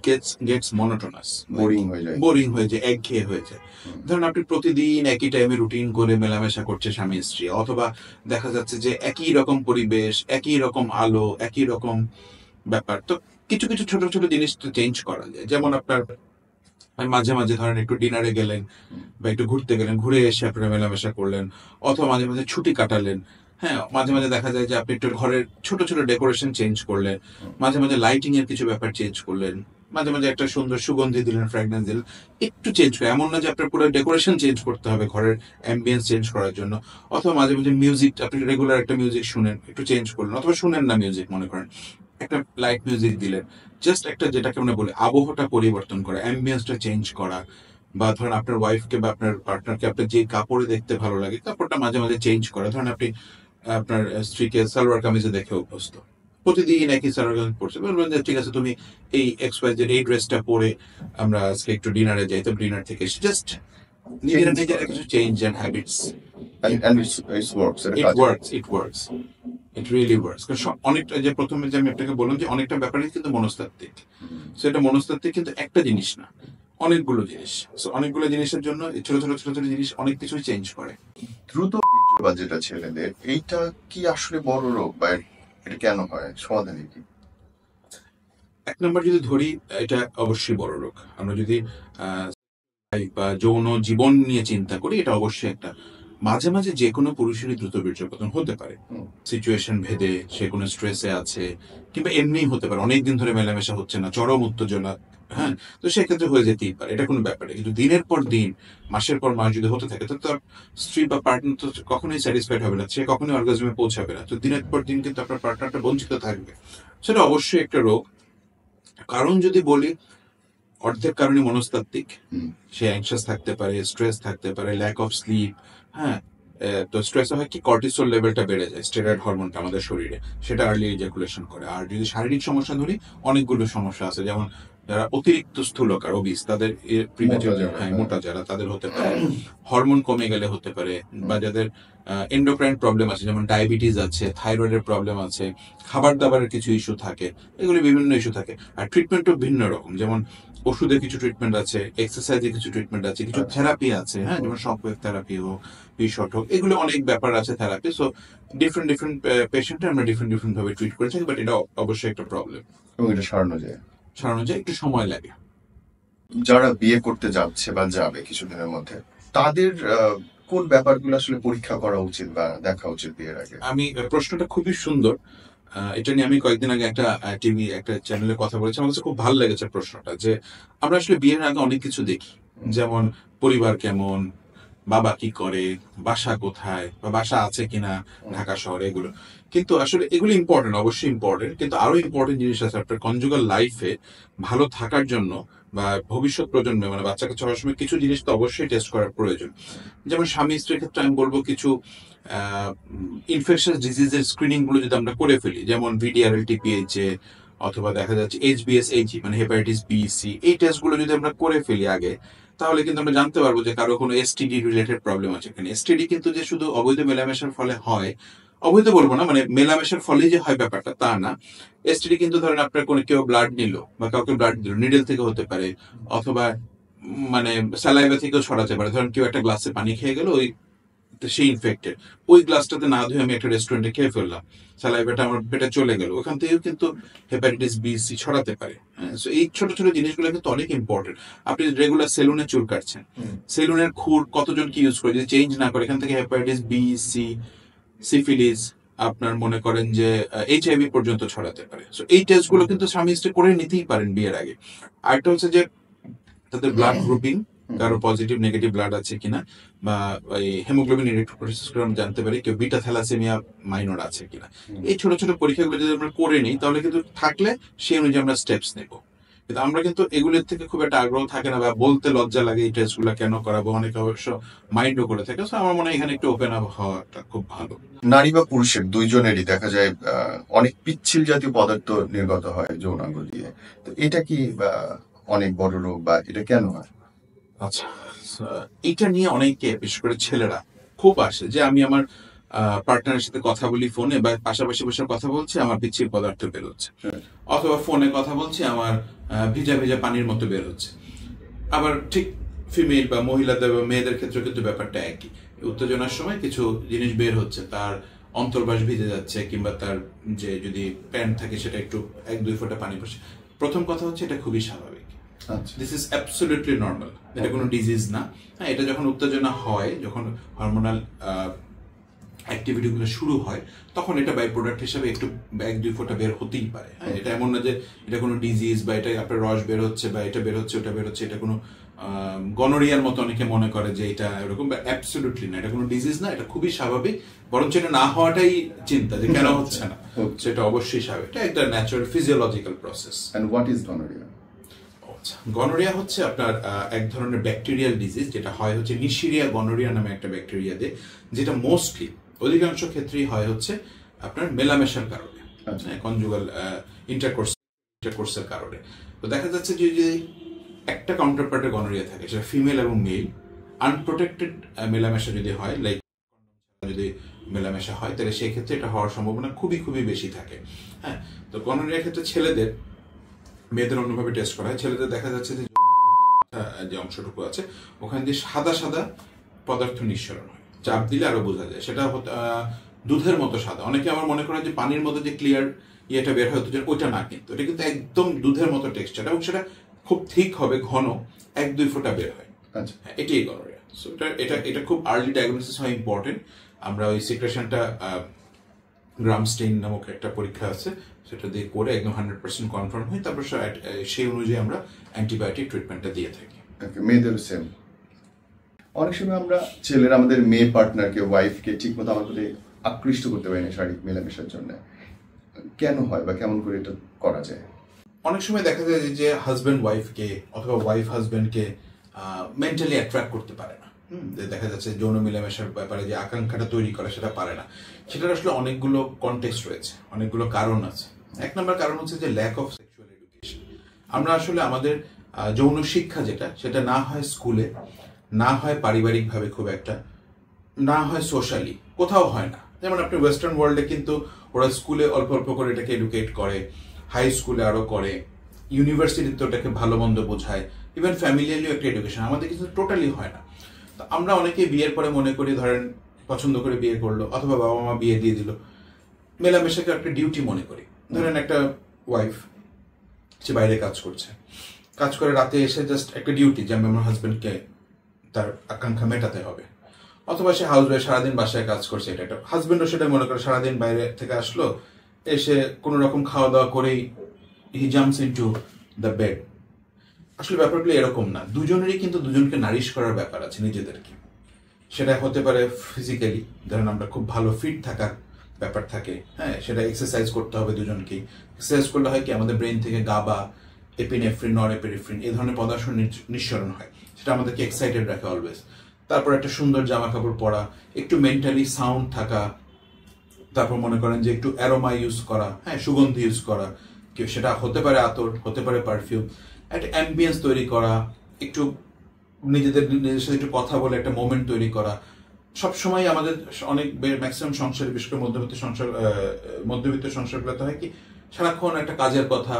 gets monotonous, boring হয়ে যায়। বোরিং হয়ে যায়, একঘেয়ে হয়ে যায়। ধরুন আপনি প্রতিদিন একই টাইমে রুটিন করে মেলামেশা করছে স্বামী স্ত্রী, অথবা দেখা যাচ্ছে যে একই রকম পরিবেশ, একই রকম আলো, একই রকম ব্যাপার। তো কিছু কিছু ছোট ছোট জিনিস তো চেঞ্জ করা যায়। যেমন আপনার মাঝে মাঝে ধরেন একটু ডিনারে গেলেন বা একটু ঘুরতে গেলেন, ঘুরে এসে আপনারা মেলামেশা করলেন, অথবা মাঝে মাঝে ছুটি কাটালেন। হ্যাঁ, মাঝে মাঝে দেখা যায় যে আপনি একটু ঘরের ছোট ছোট ডেকোরেশন চেঞ্জ করলেন, মাঝে মাঝে লাইটিং এর কিছু ব্যাপার চেঞ্জ করলেন, মাঝে মাঝে একটা সুন্দর সুগন্ধি দিলেন, ফ্র্যাগনেন্স দিলেন, একটু চেঞ্জ করে। এমন না যে আপনার পুরো ডেকোরেশন চেঞ্জ করতে হবে ঘরের অ্যাম্বিয়েন্স চেঞ্জ করার জন্য। অথবা মাঝে মাঝে মিউজিক, আপনি রেগুলার একটা মিউজিক শুনেন, একটু চেঞ্জ করলেন, অথবা শুনেন না মিউজিক, মনে করেন একটা লাইট মিউজিক দিলেন, জাস্ট একটা যেটাকে আমরা বলি আবহাওয়াটা পরিবর্তন করা, অ্যাম্বিয়েন্সটা চেঞ্জ করা। বা ধরেন আপনার ওয়াইফকে বা আপনার পার্টনারকে আপনার যে কাপড়ে দেখতে ভালো লাগে কাপড়টা মাঝে মাঝে চেঞ্জ করা। ধরেন আপনি আপনার স্ত্রীকে সালোয়ার কামিজে দেখে অভ্যস্ত, প্রতিদিন একই সালোয়ার কামিজ পরছে, বলবেন যে ঠিক আছে তুমি এই XYZ এই ড্রেসটা পরে আমরা আজকে একটু ডিনারে যাই, তো ডিনার থেকে জাস্ট নিজেরা নিজেরা কিছু change and habits. And it works, এটা ইট কাজে। Works, it works, it really works. অনেকটা যে প্রথমে যে আমি আপনাকে বললাম যে অনেকটা ব্যাপারই কিন্তু মনস্তাত্ত্বিক। সেটা মনস্তাত্ত্বিক, কিন্তু একটা জিনিস না, অনেকগুলো জিনিস। So, অনেকগুলো জিনিসের জন্য এই ছোট ছোট ছোট ছোট জিনিস অনেক কিছুই চেঞ্জ করে। দ্রুত বীর্যপাত যেটা ছেলেদের, এইটা কি আসলে বড় রোগ, বা এটা কেন হয়, সমাধান কি? এক নম্বর যদি ধরি, এটা অবশ্যই বড় রোগ। আমরা যদি বা যৌন জীবন নিয়ে চিন্তা করি, এটা অবশ্যই একটা। মাঝে মাঝে যে কোনো পুরুষেরই দ্রুত বীর্যপতন হতে পারে, সিচুয়েশন ভেদে, সে কোনো স্ট্রেসে আছে, কিংবা এমনিই হতে পারে অনেকদিন ধরে মেলামেশা হচ্ছে না, চরম উত্তেজনা। হ্যাঁ, তো সেক্ষেত্রে হয়ে যেতেই পারে, এটা কোনো ব্যাপারে। কিন্তু দিনের পর দিন, মাসের পর মাস যদি হতে থাকে, তো তার স্ত্রী বা পার্টনার তো কখনোই স্যাটিসফাইড হবে না, সে কখনোই অর্গাজমে পৌঁছাবে না। তো দিনের পর দিন কিন্তু আপনার পার্টনারটা বঞ্চিত থাকবে, সেটা অবশ্যই একটা রোগ। কারণ যদি বলি, অর্ধেক কারণই মনস্তাত্ত্বিক। সে অ্যাংশাস থাকতে পারে, স্ট্রেস থাকতে পারে, ল্যাক অফ স্লিপ। হ্যাঁ, তো স্ট্রেস হয় কি, কর্টিসল লেভেলটা বেড়ে যায়, স্টেরয়েড হরমোনটা আমাদের শরীরে, সেটা আর্লি ইজাকুলেশন করে। আর যদি শারীরিক সমস্যা ধরি, অনেকগুলো সমস্যা আছে, যেমন যারা অতিরিক্ত স্থূলকার ওবিস তাদের প্রিমেচার মোটা যারা তাদের হতে পারে, হরমোন কমে গেলে হতে পারে, বা যাদের এন্ডোক্রাইন প্রবলেম আছে যেমন ডায়াবেটিস আছে, থাইরয়েডের প্রবলেম আছে, খাবার দাবারের কিছু ইস্যু থাকে, এগুলি বিভিন্ন ইস্যু থাকে। আর ট্রিটমেন্টও ভিন্ন রকম, যেমন ওষুধের কিছু ট্রিটমেন্ট আছে, এক্সারসাইজের কিছু ট্রিটমেন্ট আছে, কিছু থেরাপি আছে, হ্যাঁ, যেমন শকওয়েভ থেরাপি হোক, পিশট হোক, এগুলো অনেক ব্যাপার আছে থেরাপি। সো ডিফারেন্ট ডিফারেন্ট পেশেন্টে আমরা ডিফারেন্ট ভাবে ট্রিট করে থাকি, বাট এটা অবশ্যই একটা প্রবলেম। এবং এটা সারানো যায় একটু সময় লাগে। যারা বিয়ে করতে যাচ্ছে বা যাবে কিছুদিনের মধ্যে, তাদের কোন ব্যাপারগুলো আসলে পরীক্ষা করা উচিত বা দেখা উচিত বিয়ের আগে? প্রশ্নটা খুবই সুন্দর। এটা নিয়ে আমি কয়েকদিন আগে একটা টিভি একটা চ্যানেলে কথা বলেছি, আমার কাছে খুব ভালো লেগেছে প্রশ্নটা, যে আমরা আসলে বিয়ের আগে অনেক কিছু দেখি, যেমন পরিবার কেমন, বাবা কি করে, বাসা কোথায়, বা বাসা আছে কিনা ঢাকা শহরে, এগুলো কিন্তু আসলে এগুলো ইম্পর্টেন্ট, অবশ্যই ইম্পর্টেন্ট, কিন্তু আরো ইম্পর্টেন্ট জিনিস আছে আপনার কনজুগাল লাইফে ভালো থাকার জন্য বা ভবিষ্যৎ প্রজন্মে মানে বাচ্চা কাচ্চা হওয়ার সময় কিছু জিনিস তো অবশ্যই টেস্ট করার প্রয়োজন। যেমন স্বামী স্ত্রীর ক্ষেত্রে আমি বলবো কিছু ইনফেকশাস ডিজিজের স্ক্রিনিং গুলো যদি আমরা করে ফেলি, যেমন ভিডিআরএল টিপিএইচএ অথবা দেখা যাচ্ছে এইচবিএস-এইচই মানে হেপাটাইটিস বি সি, এই টেস্ট গুলো যদি আমরা করে ফেলি আগে, তাহলে কিন্তু আমরা জানতে পারবো যে কারো কোনো এসটিডি রিলেটেড প্রবলেম আছে কিনা। এসটিডি কিন্তু যে শুধু অবৈধ মেলামেশার ফলে হয়, অবৈধ বলবো না, মানে মেলামেশার ফলেই যে হয় ব্যাপারটা তা না। এসটিডি কিন্তু ধরেন আপনার কোনো কেউ ব্লাড নিল বা কাউকে ব্লাড দিল, নিডেল থেকে হতে পারে, অথবা মানে স্যালাইভা থেকেও ছড়াতে পারে। ধরেন কেউ একটা গ্লাসে পানি খেয়ে গেল, ওই সে ইনফেক্টেড, ওই গ্লাসটাতে না ধুয়ে আমি একটা রেস্টুরেন্টে খেয়ে ফেললাম, স্যালাইভাটা আমার পেটে চলে গেল, ওখান থেকেও কিন্তু হেপাটাইটিস বি সি ছড়াতে পারে। হ্যাঁ, সো এই ছোট ছোট জিনিসগুলো কিন্তু অনেক ইম্পর্টেন্ট। আপনি রেগুলার সেলুনে চুল কাটছেন, সেলুনের খুর কতজন কি ইউজ করে, যদি চেঞ্জ না করে এখান থেকে হেপাটাইটিস বি সি, সিফিলিস, আপনার মনে করেন যে এইচআইভি পর্যন্ত ছড়াতে পারে। সো এই টেস্টগুলো কিন্তু স্বামী স্ত্রী করে নিতেই পারেন বিয়ের আগে। আরেকটা হচ্ছে যে তাদের ব্লাড গ্রুপিং, কারো পজিটিভ নেগেটিভ ব্লাড আছে কিনা, বা ওই হেমোগ্লোবিন ইলেকট্রোফোরেসিস করে আমরা জানতে পারি কেউ বিটা থ্যালাসেমিয়া মাইনর আছে কিনা। এই ছোট ছোট পরীক্ষাগুলো যদি আমরা করে নিই, তাহলে কিন্তু থাকলে সেই অনুযায়ী আমরা স্টেপস নেব। কিন্তু আমরা কিন্তু এগুলোর থেকে খুব একটা আগ্রহ থাকে না, বা বলতে লজ্জা লাগে এই টেস্টগুলো কেন করাবো, অনেকে অবশ্য মাইন্ডও করে থাকে। সো আমার মনে হয় এখানে একটু ওপেন আপ হওয়াটা খুব ভালো। নারী বা পুরুষের দুইজনেরই দেখা যায় অনেক পিচ্ছিল জাতীয় পদার্থ নির্গত হয় যৌনাঙ্গ দিয়ে, তো এটা কি অনেক বড় রোগ বা এটা কেন হয়? আচ্ছা, এটা নিয়ে অনেকে বিশেষ করে ছেলেরা খুব আসে যে আমি আমার পার্টনারের সাথে কথা বলি ফোনে, বা পাশাপাশি বসে কথা বলছি, আমার পিচ্ছিল পদার্থ বের হচ্ছে, অথবা ফোনে কথা বলছি, আমার ভিজা ভিজা পানির মতো বের হচ্ছে। আবার ঠিক ফিমেল বা মহিলাদের বা মেয়েদের ক্ষেত্রে কিন্তু ব্যাপারটা একই, উত্তেজনার সময় কিছু জিনিস বের হচ্ছে, তার অন্তর্বাস ভিজে যাচ্ছে, কিংবা তার যে যদি প্যান্ট থাকে সেটা একটু 1-2 ফোঁটা পানি পড়ছে। প্রথম কথা হচ্ছে এটা খুবই স্বাভাবিক, দিস ইজ অ্যাবসলিউটলি নর্মাল, এটা কোনো ডিজিজ না। হ্যাঁ, এটা যখন উত্তেজনা হয়, যখন হরমোনাল অ্যাক্টিভিটিগুলো শুরু হয়, তখন এটা বাই প্রোডাক্ট হিসেবে একটু 1-2 ফোঁটা বের হতেই পারে। হ্যাঁ, এটা এমন না যে এটা কোনো ডিজিজ, বা এটা আপনার রস বের হচ্ছে, বা এটা বের হচ্ছে, ওটা বের হচ্ছে, এটা কোনো গনোরিয়ার মতো অনেকে মনে করে যে এটা এরকম, বা অ্যাবসলিউটলি না, এটা কোনো ডিজিজ না, এটা খুবই স্বাভাবিক। বরঞ্চ এটা না হওয়াটাই চিন্তা, যে কেন হচ্ছে না, সেটা অবশ্যই স্বাভাবিক, এটা একটা natural physiological process. And what is gonorrhea? Gonorrhea হচ্ছে আপনার এক ধরনের ব্যাকটেরিয়াল ডিজিজ, যেটা হয় হচ্ছে নিশিরিয়া গনোরিয়া নামে একটা ব্যাকটেরিয়া দিয়ে, যেটা মোস্টলি অধিকাংশ ক্ষেত্রেই হয় হচ্ছে আপনার মেলামেশার কারণে, কনজুগাল ইন্টারকোর্সের কারণে। তো দেখা যাচ্ছে যে যদি একটা কাউন্টার পার্টে গনোরিয়া থাকে, সেটা ফিমেল এবং মেল, আনপ্রোটেক্টেড মেলামেশা যদি হয়, লাইক যদি মেলামেশা হয়, তাহলে সেই ক্ষেত্রে এটা হওয়ার সম্ভাবনা খুবই খুবই বেশি থাকে। হ্যাঁ, তো গনোরিয়ার ক্ষেত্রে ছেলেদের, মেয়েদের অন্যভাবে টেস্ট করা হয়। ছেলেদের দেখা যাচ্ছে যে যে অংশটুকু আছে ওখানে দিয়ে সাদা সাদা পদার্থ নিঃসরণ হয়, চাপ দিলে আরো বোঝা যায়, সেটা দুধের মতো সাদা। অনেকে আমার মনে করেন যে পানির মধ্যে যে ক্লিয়ার ইয়েটা বের হয়, ওইটা না, কিন্তু এটা কিন্তু একদম দুধের মতো টেক্সচার, এবং সেটা খুব ঠিক হবে, ঘন, 1-2 ফোঁটা বের হয়। এটাই গনোরিয়া। সো এটা খুব আর্লি ডায়াগনোসিস হয়, ইম্পর্টেন্ট। আমরা ওই সিক্রেশনটা গ্রামস্টেইন নামক একটা পরীক্ষা আছে, সেটা দিয়ে করে একদম 100% কনফার্ম হয়, তারপর সেই অনুযায়ী আমরা অ্যান্টিবায়োটিক ট্রিটমেন্টটা দিয়ে থাকি। মেয়েদের সেম। অনেক সময় আমরা ছেলেরা আমাদের মেয়ে পার্টনারকে, ওয়াইফকে ঠিক মতো আমার প্রতি আকৃষ্ট করতে পারি না শারীরিক মেলামেশার জন্য, কেন হয় বা কেমন করে এটা করা যায়? অনেক সময় দেখা যায় যে হাজব্যান্ড ওয়াইফকে অথবা ওয়াইফ হাজব্যান্ডকে মেন্টালি অ্যাট্রাক্ট করতে পারে না। দেখা যাচ্ছে যৌন মেলামেশার ব্যাপারে যে আকাঙ্ক্ষাটা তৈরি করে সেটা পারে না। সেটার আসলে অনেকগুলো কনটেক্সট রয়েছে, অনেকগুলো কারণ আছে। 1 নম্বর কারণ হচ্ছে যে ল্যাক অফ সেক্সুয়াল এডুকেশন। আমরা আসলে আমাদের যৌন শিক্ষা সেটা না হয় স্কুলে, না হয় পারিবারিকভাবে খুব একটা, না হয় সোশ্যালি, কোথাও হয় না। যেমন আপনি ওয়েস্টার্ন ওয়ার্ল্ডে কিন্তু ওরা স্কুলে অল্প অল্প করে এটাকে এডুকেট করে, হাই স্কুলে আরো করে, ইউনিভার্সিটিতে ওটাকে ভালো মন্দ বোঝায়, ইভেন ফ্যামিলিয়ালিও একটা এডুকেশন। আমাদের কিন্তু টোটালি হয় না। তো আমরা অনেকে বিয়ের পরে মনে করি, ধরেন পছন্দ করে বিয়ে করলো অথবা বাবা মা বিয়ে দিয়ে দিল, মেলামেশাকে একটা ডিউটি মনে করি। ধরেন একটা ওয়াইফ, সে বাইরে কাজ করছে, কাজ করে রাতে এসে জাস্ট একটা ডিউটি যে আমি আমার হাজবেন্ডকে তার আকাঙ্ক্ষা মেটাতে হবে। অথবা সে হাউস ওয়াইফ, সারাদিন বাসায় কাজ করছে, এটা একটা হাজবেন্ডও সেটা মনে করে, সারাদিন বাইরে থেকে আসলো, এসে কোনো রকম খাওয়া দাওয়া করেই হি জাম্পস ইনটু দ্য বেড। আসলে ব্যাপারগুলো এরকম না। দুজনেরই কিন্তু দুজনকে নারিশ করার ব্যাপার আছে নিজেদেরকে। সেটা হতে পারে ফিজিক্যালি, ধরেন আমরা খুব ভালো ফিট থাকার ব্যাপার থাকে, হ্যাঁ, সেটা এক্সারসাইজ করতে হবে দুজনকেই। এক্সারসাইজ করলে হয় কি, আমাদের ব্রেন থেকে গাবা, এপিনেফ্রিন, নরএপিনেফ্রিন এই ধরনের পদার্থ নিঃসরণ হয়, সেটা আমাদেরকে এক্সাইটেড রাখে অলওয়েজ। তারপর একটা সুন্দর জামা কাপড় পরা, একটু মেন্টালি সাউন্ড থাকা, তারপর মনে করেন যে একটু অ্যারোমা ইউজ করা, হ্যাঁ, সুগন্ধি ইউজ করা, সেটা হতে পারে আতর, হতে পারে পারফিউম, একটা অ্যাম্বিয়েন্স তৈরি করা, একটু নিজেদের সাথে একটু কথা বলে একটা মোমেন্ট তৈরি করা। সবসময় আমাদের অনেক ম্যাক্সিমাম সংসারে, বিশেষ করে মধ্যবিত্ত সংসারগুলোতে হয় কি, সারাক্ষণ একটা কাজের কথা,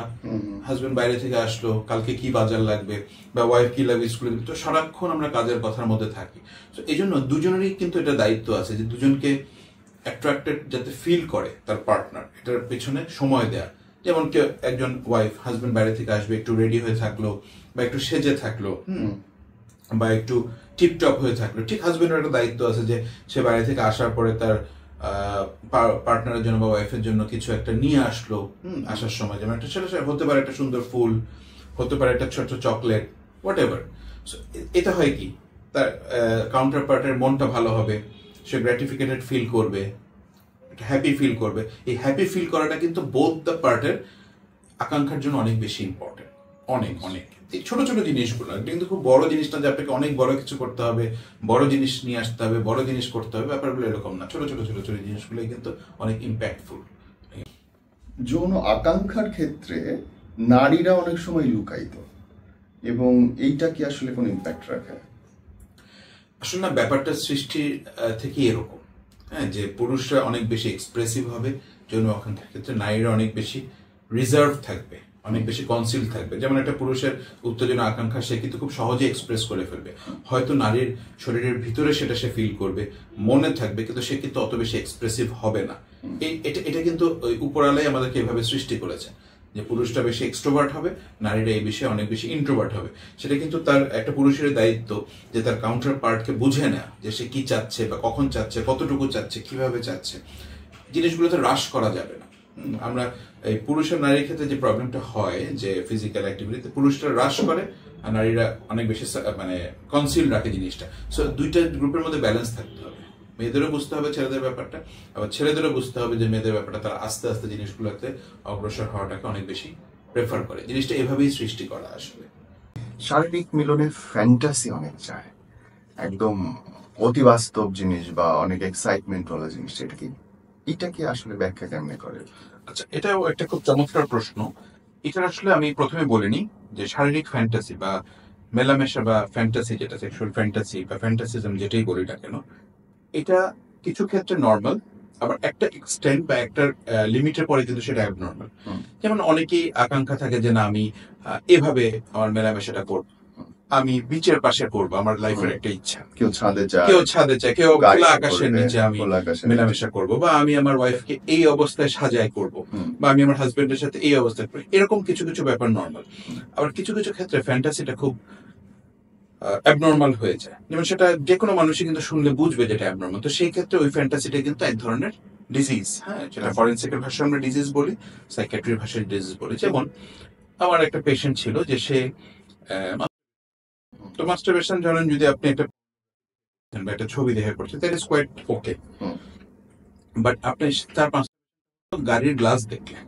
হাজবেন্ড বাইরে থেকে আসলো, কালকে কি বাজার লাগবে বা ওয়াইফ কি লাগবে স্কুলে, তো সারাক্ষণ আমরা কাজের কথার মধ্যে থাকি। তো এই জন্য দুজনেরই কিন্তু এটা দায়িত্ব আছে যে দুজনকে অ্যাট্রাক্টেড যাতে ফিল করে তার পার্টনার, এটার পেছনে সময় দেয়া। যেমন কেউ একজন ওয়াইফ, হাজবেন্ড বাইরে থেকে আসবে, একটু রেডি হয়ে থাকলো বা একটু সেজে থাকলো, বা একটু টিপটপ হয়ে থাকলো, ঠিক হাজবেন্ডের একটা দায়িত্ব আছে যে সে বাইরে থেকে আসার পরে তার পার্টনারের জন্য বা ওয়াইফের জন্য কিছু একটা নিয়ে আসলো আসার সময়। যেমন একটা, সেটা হতে পারে একটা সুন্দর ফুল, হতে পারে একটা ছোট চকলেট, হোয়াট এভার। এটা হয় কি, তার কাউন্টার পার্টের মনটা ভালো হবে, সে গ্র্যাটিফিকেটেড ফিল করবে, হ্যাপি ফিল করবে। এই হ্যাপি ফিল করাটা কিন্তু বোথ দ্য পার্টের আকাঙ্ক্ষার জন্য অনেক বেশি ইম্পর্টেন্ট, অনেক অনেক। এই ছোট ছোট জিনিসগুলো কিন্তু খুব বড় জিনিসটা যে আপনাকে অনেক বড় কিছু করতে হবে, বড় জিনিস নিয়ে আসতে হবে, বড় জিনিস করতে হবে, ব্যাপারগুলো এরকম না। ছোট ছোট ছোট ছোট জিনিসগুলোই কিন্তু অনেক ইম্প্যাক্টফুল। যৌন আকাঙ্ক্ষার ক্ষেত্রে নারীরা অনেক সময় লুকায়িত, এবং এইটা কি আসলে কোনো ইম্প্যাক্ট রাখে? আসলে না, ব্যাপারটা সৃষ্টি থেকে এরকম, হ্যাঁ, যে পুরুষরা অনেক বেশি এক্সপ্রেসিভ হবে যৌন আকাঙ্ক্ষার ক্ষেত্রে, নারীরা অনেক বেশি রিজার্ভ থাকবে, অনেক বেশি কনসিল থাকবে। যেমন একটা পুরুষের উত্তেজনা আকাঙ্ক্ষা সে কিন্তু খুব সহজে এক্সপ্রেস করে ফেলবে, হয়তো নারীর শরীরের ভিতরে সেটা সে ফিল করবে, মনে থাকবে, কিন্তু সে কিন্তু অত বেশি এক্সপ্রেসিভ হবে না। এটা কিন্তু ওই উপরালাই আমাদেরকে এভাবে সৃষ্টি করেছে যে পুরুষটা বেশি এক্সট্রোভার্ট হবে, নারীরা এই বিষয়ে অনেক বেশি ইন্ট্রোভার্ট হবে। সেটা কিন্তু তার একটা পুরুষের দায়িত্ব যে তার কাউন্টার পার্টকে বুঝে নেয় যে সে কি চাচ্ছে বা কখন চাচ্ছে, কতটুকু চাচ্ছে, কিভাবে চাচ্ছে। জিনিসগুলোতে হ্রাস করা যাবে না। আমরা এই পুরুষের নারীর ক্ষেত্রে যে প্রবলেমটা হয় যে ফিজিক্যাল অ্যাক্টিভিটিতে পুরুষরা হ্রাস করে আর নারীরা অনেক বেশি মানে কনসিল রাখে জিনিসটা। সো দুইটা গ্রুপের মধ্যে ব্যালেন্স থাকতে হবে। মেয়েদেরও বুঝতে হবে ছেলেদের ব্যাপারটা, আবার ছেলেদেরও বুঝতে হবে যে মেয়েদের ব্যাপারটা তারা আস্তে আস্তে জিনিসগুলোতে অগ্রসর হওয়াটাকে অনেক বেশি প্রেফার করে। জিনিসটা এভাবেই সৃষ্টি করা আসলে। শারীরিক মিলনে ফ্যান্টাসি অনেক চায়, একদম অতি বাস্তব জিনিস বা অনেক এক্সাইটমেন্ট ওয়ালা জিনিস, এটা কি আসলে ব্যাখ্যা কেমনে করে? আচ্ছা, এটাও একটা খুব চমৎকার প্রশ্ন। এটা আসলে আমি প্রথমে বলিনি যে শারীরিক ফ্যান্টাসি বা মেলামেশা বা ফ্যান্টাসি, যেটা সেক্সুয়াল ফ্যান্টাসি বা ফ্যান্টাসিজম যেটাই বলি না কেন, এটা কিছু ক্ষেত্রে নর্মাল, আবার একটা এক্সটেন্ট বা একটা লিমিটের পরে কিন্তু সেটা অ্যাবনর্মাল। যেমন অনেকেই আকাঙ্ক্ষা থাকে যে না, আমি এভাবে আমার মেলামেশাটা করবো, আমি বিচের পাশে করবো, আমার লাইফের একটা ইচ্ছা। কেউ ছাদে যায়, কেউ খোলা আকাশের নিচে আমি মেলামেশা করবো, বা আমি আমার ওয়াইফকে এই অবস্থায় সাজায় করবো, বা আমি আমার হাজবেন্ডের সাথে এই অবস্থায় করি। এরকম কিছু কিছু ব্যাপার নর্মাল। আবার কিছু কিছু ক্ষেত্রে ফ্যান্টাসিটা খুব অ্যাবনর্মাল হয়ে যায়। যেমন সেটা যে কোনো মানুষই কিন্তু শুনলে বুঝবে যেটা অ্যাবনর্মাল। তো সেই ক্ষেত্রে ওই ফ্যান্টাসিটা কিন্তু এক ধরনের ডিজিজ, হ্যাঁ, যেটা ফরেন্সিকের ভাষায় আমরা ডিজিজ বলি, সাইকিয়াট্রির ভাষায় ডিজিজ বলি। যেমন আমার একটা পেশেন্ট ছিল যে সে তো মাস্টারবেশন, ধরেন যদি আপনি একটা ছবি দেখে করছে, that is quite okay, but আপনি তার গাড়ির গ্লাস দেখলেন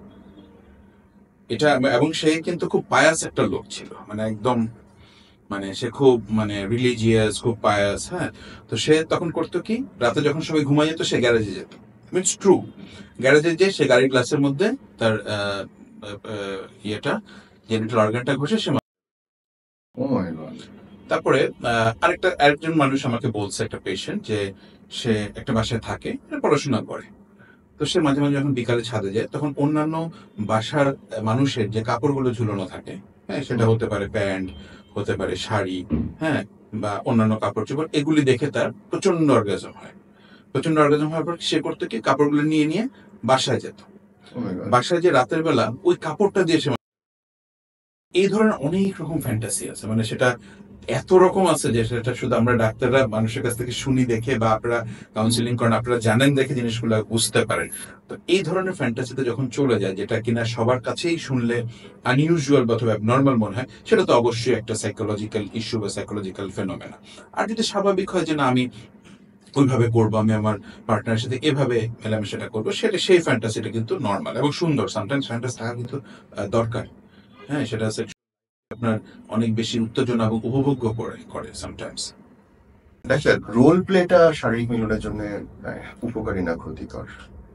এটা, এবং সে কিন্তু খুব পায়াস একটা লোক ছিল, মানে একদম, মানে সে খুব মানে রিলিজিয়াস, খুব পায়াস, হ্যাঁ। তো সে তখন করতো কি, রাতে যখন সবাই ঘুমাই যেত সে গ্যারেজে যেত, মিনস ট্রু, গ্যারেজে যে সে গাড়ির গ্লাসের মধ্যে তার ইয়েটা জেনিটাল অর্গানটা ঘষে সে ও মাই গড। তারপরে আরেকজন মানুষ আমাকে বলছে, একটা পেশেন্ট, যে সে একটা বাসায় থাকে, পড়াশোনা করে। তো সে মাঝে মাঝে যখন বিকালে ছাদে যায়, তখন অন্যান্য বাসার মানুষের যে কাপড়গুলো ঝুলানো থাকে, হ্যাঁ, সেটা হতে পারে প্যান্ট, হতে পারে শাড়ি, হ্যাঁ, বা অন্যান্য কাপড় চোপড়, এগুলি দেখে তার প্রচন্ড অর্গাজম হয়। প্রচন্ড অর্গাজম হওয়ার পর সে করতো কি, কাপড়গুলো নিয়ে নিয়ে বাসায় যেত। ও মাই গড। বাসায় যে রাতের বেলা ওই কাপড়টা দিয়ে সে, এই ধরনের অনেক রকম ফ্যান্টাসি আছে, মানে সেটা এত রকম আছে যে সেটা শুধু আমরা ডাক্তাররা মানুষের কাছ থেকে শুনি দেখে, বা আপনারা কাউন্সিলিং করেন, আপনারা জানেন দেখে জিনিসগুলো বুঝতে পারেন। তো এই ধরনের ফ্যান্টাসিতে যখন চলে যায়, যেটা কিনা সবার কাছেই শুনলে আনইউজুয়াল বা অথবা নর্মাল মনে হয়, সেটা তো অবশ্যই একটা সাইকোলজিক্যাল ইস্যু বা সাইকোলজিক্যাল ফেনোমেনা। আর যদি স্বাভাবিক হয় যে না, আমি ওইভাবে করবো, আমি আমার পার্টনারের সাথে এভাবে মেলামেশাটা করবো, সেটা সেই ফ্যান্টাসিটা কিন্তু নর্মাল এবং সুন্দর। সামটাইমস ফ্যান্টাসি থাকা কিন্তু দরকার। হ্যাঁ, সেটা আপনার অনেক বেশি উত্তেজনা এবং উপভোগ্য করে সামটাইমস। ডাক্তার, রোল প্লেটা শারীরিক মিলনের জন্য উপকারী না ক্ষতিকর?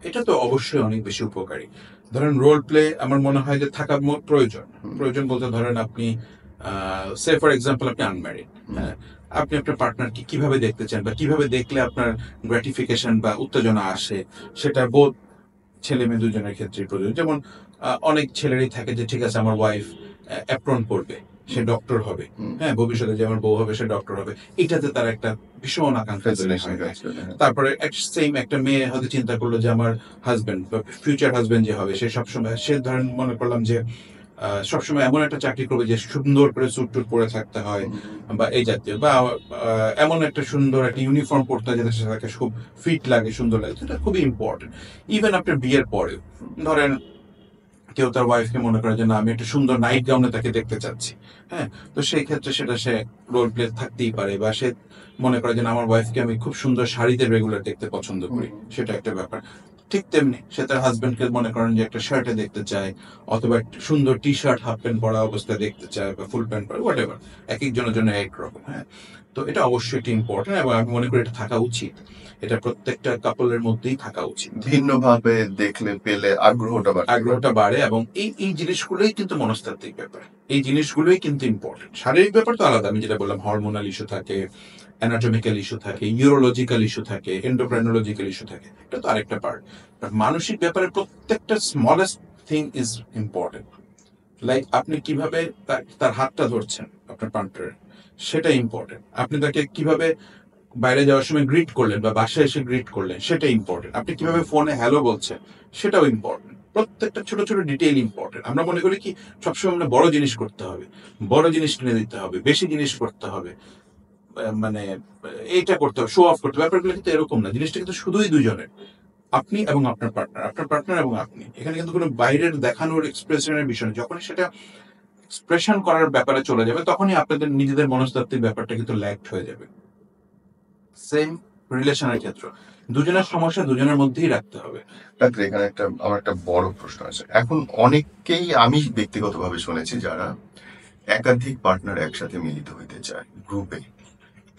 এটা তো অবশ্যই অনেক বেশি উপকারী। ধরেন রোল প্লে আমার মনে হয় যে থাকা প্রয়োজন। প্রয়োজন বলতে ধরেন আপনি সে ফর এক্সাম্পল আপনি আনম্যারিড, হ্যাঁ, আপনি আপনার পার্টনারকে কিভাবে দেখতে চান বা কিভাবে দেখলে আপনার গ্র্যাটিফিকেশন বা উত্তেজনা আসে, সেটা বোধ ছেলে মেয়ে দুজনের ক্ষেত্রে প্রয়োজন। যেমন অনেক ছেলেরই থাকে যে ঠিক আছে, আমার ওয়াইফ অ্যাপ্রন পরবে, সে ডক্টর হবে, হ্যাঁ, ভবিষ্যতে যে আমার বউ হবে সে ডক্টর হবে, এটাতে তার একটা ভীষণ আকাঙ্ক্ষা তৈরি হয়। তারপরে সেম একটা মেয়ে হয়তো চিন্তা করলো যে আমার হাজবেন্ড বা ফিউচার হাজবেন্ড যে হবে, সে সবসময়, সে ধরেন মনে করলাম যে সবসময় এমন একটা চাকরি করবে যে সুন্দর করে স্যুট টুট পরে থাকতে হয়, বা এই জাতীয়, বা এমন একটা সুন্দর একটা ইউনিফর্ম পরতে হয় যাতে তাকে খুব ফিট লাগে, সুন্দর লাগে। এটা খুবই ইম্পর্টেন্ট। ইভেন আপনার বিয়ের পরেও ধরেন কেউ তার ওয়াইফকে মনে করে যে না, আমি একটা সুন্দর নাইট গাউনে তাকে দেখতে চাচ্ছি, হ্যাঁ, তো সেই ক্ষেত্রে সেটা সে রোল প্লে থাকতেই পারে। বা সে মনে করে যে না, আমার ওয়াইফকে আমি খুব সুন্দর শাড়িতে রেগুলার দেখতে পছন্দ করি, সেটা একটা ব্যাপার। ঠিক তেমনি সে তার হাজবেন্ডকে মনে করেন যে একটা শার্টে দেখতে চায়, অথবা একটা সুন্দর টি শার্ট হাফ প্যান্ট পরা অবস্থায় দেখতে চায়, বা ফুল প্যান্ট পরা, হোয়াট এভার, এক একজনের জন্য এক রকম। হ্যাঁ, তো এটা অবশ্যই একটা ইম্পর্টেন্ট, এবং আমি মনে করি এটা থাকা উচিত। এটা প্রত্যেকটা কাপলের মধ্যেই থাকা উচিত। ভিন্নভাবে দেখলে পেলে আগ্রহটা বাড়ে, এবং এই জিনিসগুলোই কিন্তু মনস্তাত্ত্বিক ব্যাপার। এই জিনিসগুলোই কিন্তু ইম্পর্টেন্ট। শারীরিক ব্যাপার তো আলাদা, আমি যেটা বললাম, হরমোনাল ইস্যু থাকে, অ্যানাটমিক্যাল ইস্যু থাকে, নিউরোলজিক্যাল ইস্যু থাকে, এন্ডোক্রাইনোলজিক্যাল ইস্যু থাকে, এটা তো আরেকটা পার্ট। বাট মানসিক ব্যাপারে প্রত্যেকটা smallest thing is important. Like আপনি কিভাবে তার হাতটা ধরছেন আপনার পার্টনারের, সেটা ইম্পর্টেন্ট। আপনি তাকে কিভাবে বাইরে যাওয়ার সময় গ্রিট করলেন বা বাসায় এসে গ্রিট করলেন, সেটা ইম্পর্টেন্ট। আপনি কিভাবে ফোনে হ্যালো বলছেন, সেটাও ইম্পর্টেন্ট। প্রত্যেকটা ছোট ছোট ডিটেইল ইম্পর্টেন্ট। আমরা মনে করি কি সবসময় আমরা বড় জিনিস করতে হবে, বড় জিনিস কিনে দিতে হবে, বেশি জিনিস করতে হবে, মানে এইটা করতে হবে, শো অফ করতে হবে। ব্যাপারগুলো কিন্তু এরকম না। জিনিসটা কিন্তু শুধুই দুজনের, আপনি এবং আপনার পার্টনার, আপনার পার্টনার এবং আপনি। এখানে কিন্তু কোনো বাইরের দেখানোর এক্সপ্রেশনের বিষয় নেই। যখনই সেটা এক্সপ্রেশন করার ব্যাপারে চলে যাবে, তখনই আপনাদের নিজেদের মনস্তাত্ত্বিক ব্যাপারটা কিন্তু ল্যাগড হয়ে যাবে। সেম রিলেশনের ক্ষেত্রে দুজনের সমস্যা দুজনের মধ্যেই রাখতে হবে। ডাক্তার, এখানে আমার একটা বড় প্রশ্ন আছে। এখন অনেককেই আমি ব্যক্তিগতভাবে শুনেছি যারা একাধিক পার্টনার একসাথে মিলিত হইতে চায় গ্রুপে,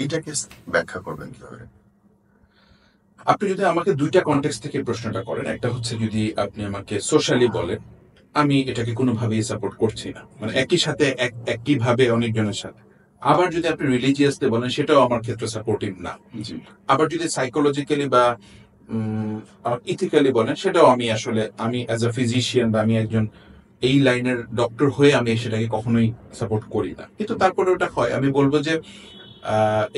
এটাকে ব্যাখ্যা করবেন কিভাবে? আপনি যদি আমাকে দুইটা কনটেক্সট থেকে প্রশ্নটা করেন, একটা হচ্ছে যদি আপনি আমাকে সোশ্যালি বলেন, আমি এটাকে কোনোভাবেই সাপোর্ট করছি না, মানে একই সাথে একইভাবে অনেকজনের সাথে। আবার যদি আপনি রিলিজিয়াসলি বলেন, সেটাও আমার ক্ষেত্রে সাপোর্টিভ না। আবার যদি সাইকোলজিক্যালি বা ইথিক্যালি বলেন, সেটাও আমি অ্যাজ এ ফিজিশিয়ান বা আমি একজন এই লাইনের ডক্টর হয়ে আমি সেটাকে কখনোই সাপোর্ট করি না। কিন্তু তারপরে ওটা হয়, আমি বলবো যে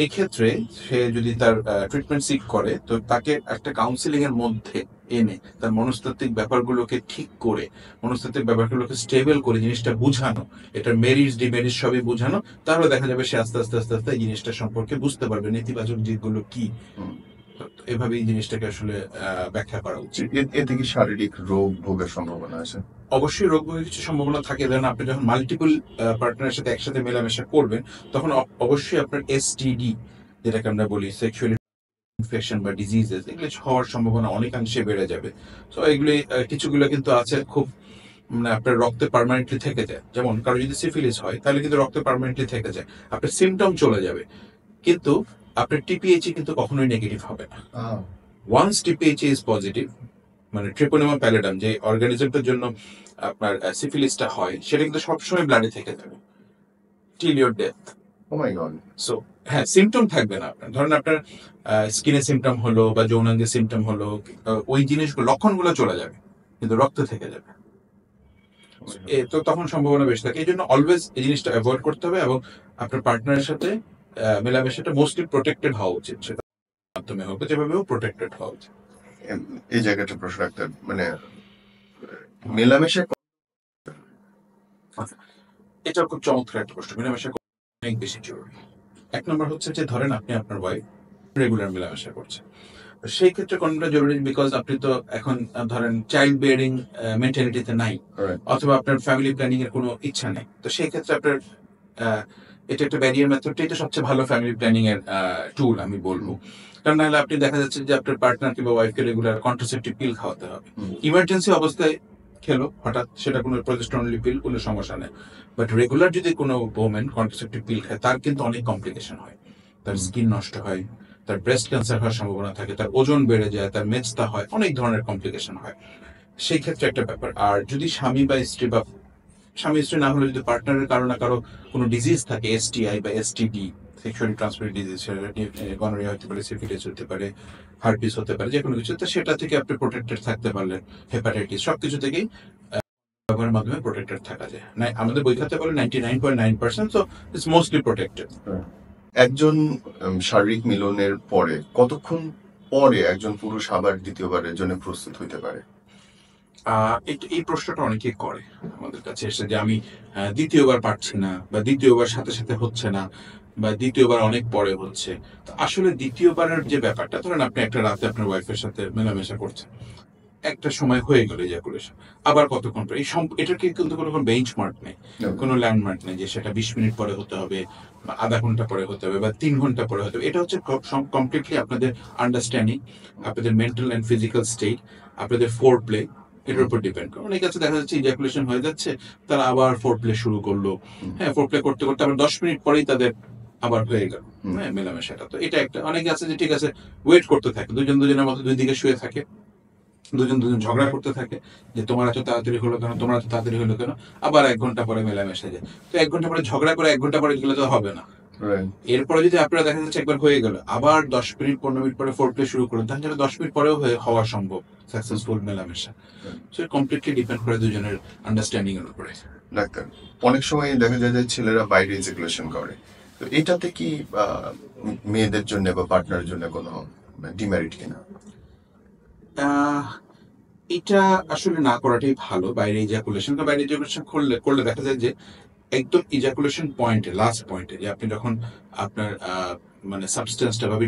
এই ক্ষেত্রে সে যদি তার ট্রিটমেন্ট সিক করে, তো তাকে একটা কাউন্সিলিং এর মধ্যে এনে তার মনস্তাত্ত্বিক ব্যাপারগুলোকে ঠিক করে, মনস্তাত্ত্বিক ব্যাপারগুলোকে স্টেবল করে জিনিসটা বুঝানো, এটার মেরিটস ডিমেরিটস সবই বুঝানো, তাহলে দেখা যাবে সে আস্তে আস্তে আস্তে আস্তে এই জিনিসটা সম্পর্কে বুঝতে পারবে নেতিবাচক দিকগুলো কি। এভাবে এই জিনিসটাকে আসলে ব্যাখ্যা করা উচিত। এতে কি শারীরিক রোগ ভোগের সম্ভাবনা আছে? অবশ্যই রোগ ভোগের কিছু সম্ভাবনা থাকে। ধরেন আপনি যখন মাল্টিপল পার্টনারের সাথে একসাথে মেলামেশা করবেন, তখন অবশ্যই আপনার এসটিডি, যেটাকে আমরা বলি সেক্সুয়ালি ইনফেকশন বা ডিজিজেস, এগুলো হওয়ার সম্ভাবনা অনেকাংশে বেড়ে যাবে। তো এগুলি কিছুগুলো কিন্তু আছে খুব, মানে আপনার রক্তে পার্মানেন্টলি থেকে যায়। যেমন কারো যদি সিফিলিস হয়, তাহলে কিন্তু রক্তে পার্মানেন্টলি থেকে যায়, আপনার সিমটম চলে যাবে, কিন্তু আপনার টিপিএইচই কিন্তু কখনোই নেগেটিভ হবে না। ওয়ান্স টিপিএইচ ইজ পজিটিভ, মানে ট্রেপোনেমা প্যালিডাম যে অর্গানিজমটার জন্য আপনার সিফিলিসটা হয়, সেটা কিন্তু সবসময় ব্লাডে থেকে যাবে till your death. Oh my god. So হ্যাঁ, সিমটম থাকবে না আপনার। ধরেন আপনার স্কিনে সিমটম হলো বা যৌনাঙ্গে সিমটম হলো, ওই জিনিসগুলো লক্ষণগুলো চলে যাবে কিন্তু রক্ত থেকে যাবে। তো তখন সম্ভাবনা বেশি থাকে। এই জন্য অলওয়েজ এই জিনিসটা অ্যাভয়েড করতে হবে এবং আপনার পার্টনারের সাথে মেলামেশাটা মোস্টলি প্রোটেক্টেড হওয়া উচিত, সেটা মাধ্যমে হোক যেভাবে হোক প্রোটেক্টেড হওয়া উচিত। এই জায়গাটা প্রশ্ন রাখতে মানে মেলামেশা এটা খুব চমৎকার একটা প্রশ্ন। মেলামেশা অনেক বেশি জরুরি। এক নম্বর হচ্ছে যে ধরেন আপনি আপনার ওয়াইফ রেগুলার মেলামেশা করছেন, সেই ক্ষেত্রে কোনটা জরুরি, বিকজ আপনি তো এখন ধরেন চাইল্ড বিয়ারিং মেন্টালিটিতে নাই, অথবা আপনার ফ্যামিলি প্ল্যানিং এর কোনো ইচ্ছা নেই। তো সেই ক্ষেত্রে আপনার এটা একটা ব্যারিয়ার মেথডটাই তো সবচেয়ে ভালো ফ্যামিলি প্ল্যানিং এর টুল আমি বলবো। কারণ নাহলে আপনি দেখা যাচ্ছে যে আপনার পার্টনার কিংবা ওয়াইফকে রেগুলার কন্ট্রাসেপটিভ পিল খাওয়াতে হবে। ইমার্জেন্সি অবস্থায় খেলো হঠাৎ, সেটা কোনো প্রজেস্টেরন অনলি পিল, কোনো সমস্যা নেই। বাট রেগুলার যদি কোনো ওমেন কন্ট্রাসেপটিভ পিল খায়, তার কিন্তু অনেক কমপ্লিকেশন হয়। তার স্কিন নষ্ট হয়, তার ব্রেস্ট ক্যান্সার হওয়ার সম্ভাবনা থাকে, তার ওজন বেড়ে যায়, তার মেজতা হয়, অনেক ধরনের কমপ্লিকেশন হয়। সেই ক্ষেত্রে একটা ব্যাপার। আর যদি স্বামী বা স্ত্রী বা স্বামী স্ত্রী না হলে যদি পার্টনারের কারো না কারো কোনো ডিজিজ থাকে, এসটিআই বা STD, sexually transmitted disease, gonorrhoea হতে পারে, সিফিলিস হতে পারে, হার্পিস হতে পারে, যে কোনো কিছু, তো সেটা থেকে আপনি প্রোটেক্টেড থাকতে পারলেন। হেপাটাইটিস, সবকিছু থেকেই ব্যবহারের মাধ্যমে প্রোটেক্টেড থাকা যায়। আমাদের বই খাতে বলে 99.9%, সো ইটস মোস্টলি প্রোটেক্টেড। একজন শারীরিক মিলনের পরে কতক্ষণ পরে একজন পুরুষ আবার দ্বিতীয়বারের জন্য প্রস্তুত হইতে পারে? এই প্রশ্নটা অনেকেই করে আমাদের কাছে এসে, যে আমি দ্বিতীয়বার পারছি না, বা দ্বিতীয়বার সাথে সাথে হচ্ছে না, বা দ্বিতীয়বার অনেক পরে হচ্ছে। তো আসলে দ্বিতীয়বারের যে ব্যাপারটা, ধরেন আপনি একটা রাতে আপনার ওয়াইফের সাথে মেলামেশা করছেন, একটা সময় হয়ে গেল ইজাকুলেশন, আবার কতক্ষণ পরে, এটার কিন্তু কোনো বেঞ্চমার্ক নেই, কোনো ল্যান্ডমার্ক নেই যে সেটা 20 মিনিট পরে হতে হবে, বা আধা ঘন্টা পরে হতে হবে, বা 3 ঘন্টা পরে হতে হবে। এটা হচ্ছে কমপ্লিটলি আপনাদের আন্ডারস্ট্যান্ডিং, আপনাদের মেন্টাল অ্যান্ড ফিজিক্যাল স্টেট, আপনাদের ফোর প্লে, এটার উপর ডিপেন্ড করে। অনেক কাছে দেখা যাচ্ছে ইজাকুলেশন হয়ে যাচ্ছে, তারা আবার ফোর প্লে শুরু করলো, হ্যাঁ, ফোর প্লে করতে করতে আবার 10 মিনিট পরেই তাদের আবার হয়ে গেল, হ্যাঁ, মেলামেশাটা। তো এটা একটা, অনেকে আছে যে ঠিক আছে ওয়েট করতে থাকে, দুজন দুজনের মতো দুই দিকে শুয়ে থাকে, দুজন ঝগড়া করতে থাকে যে তোমার এত তাড়াতাড়ি হলো কেন, তোমার এত তাড়াতাড়ি হলো কেন, আবার 1 ঘন্টা পরে মেলামেশা যায়। তো 1 ঘন্টা পরে ঝগড়া করে 1 ঘন্টা পরে গেলে তো হবে না। এরপরে যদি আপনারা দেখা যাচ্ছে একবার হয়ে গেল, আবার 10 মিনিট 15 মিনিট পরে ফোর প্লে শুরু করলেন, তাহলে সেটা 10 মিনিট পরেও হওয়া সম্ভব সাকসেসফুল মেলামেশা। সো কমপ্লিটলি ডিপেন্ড করে দুজনের আন্ডারস্ট্যান্ডিং এর উপরে। ডাক্তার, অনেক সময় দেখা যায় যে ছেলেরা বাইরে ইজাকুলেশন করে, তো এটাতে কি মেয়েদের জন্য বা পার্টনারের জন্য কোনো ডিমেরিট কিনা? এটা আসলে না করাটাই ভালো, বাইরে ইজাকুলেশন। বাইরে ইজাকুলেশন করলে দেখা যায় যে একদম ইজাকুলেশন পয়েন্টে, লাস্ট পয়েন্টে, যে আপনি যখন আপনার মানে সাবস্টেন্সটা ভাবে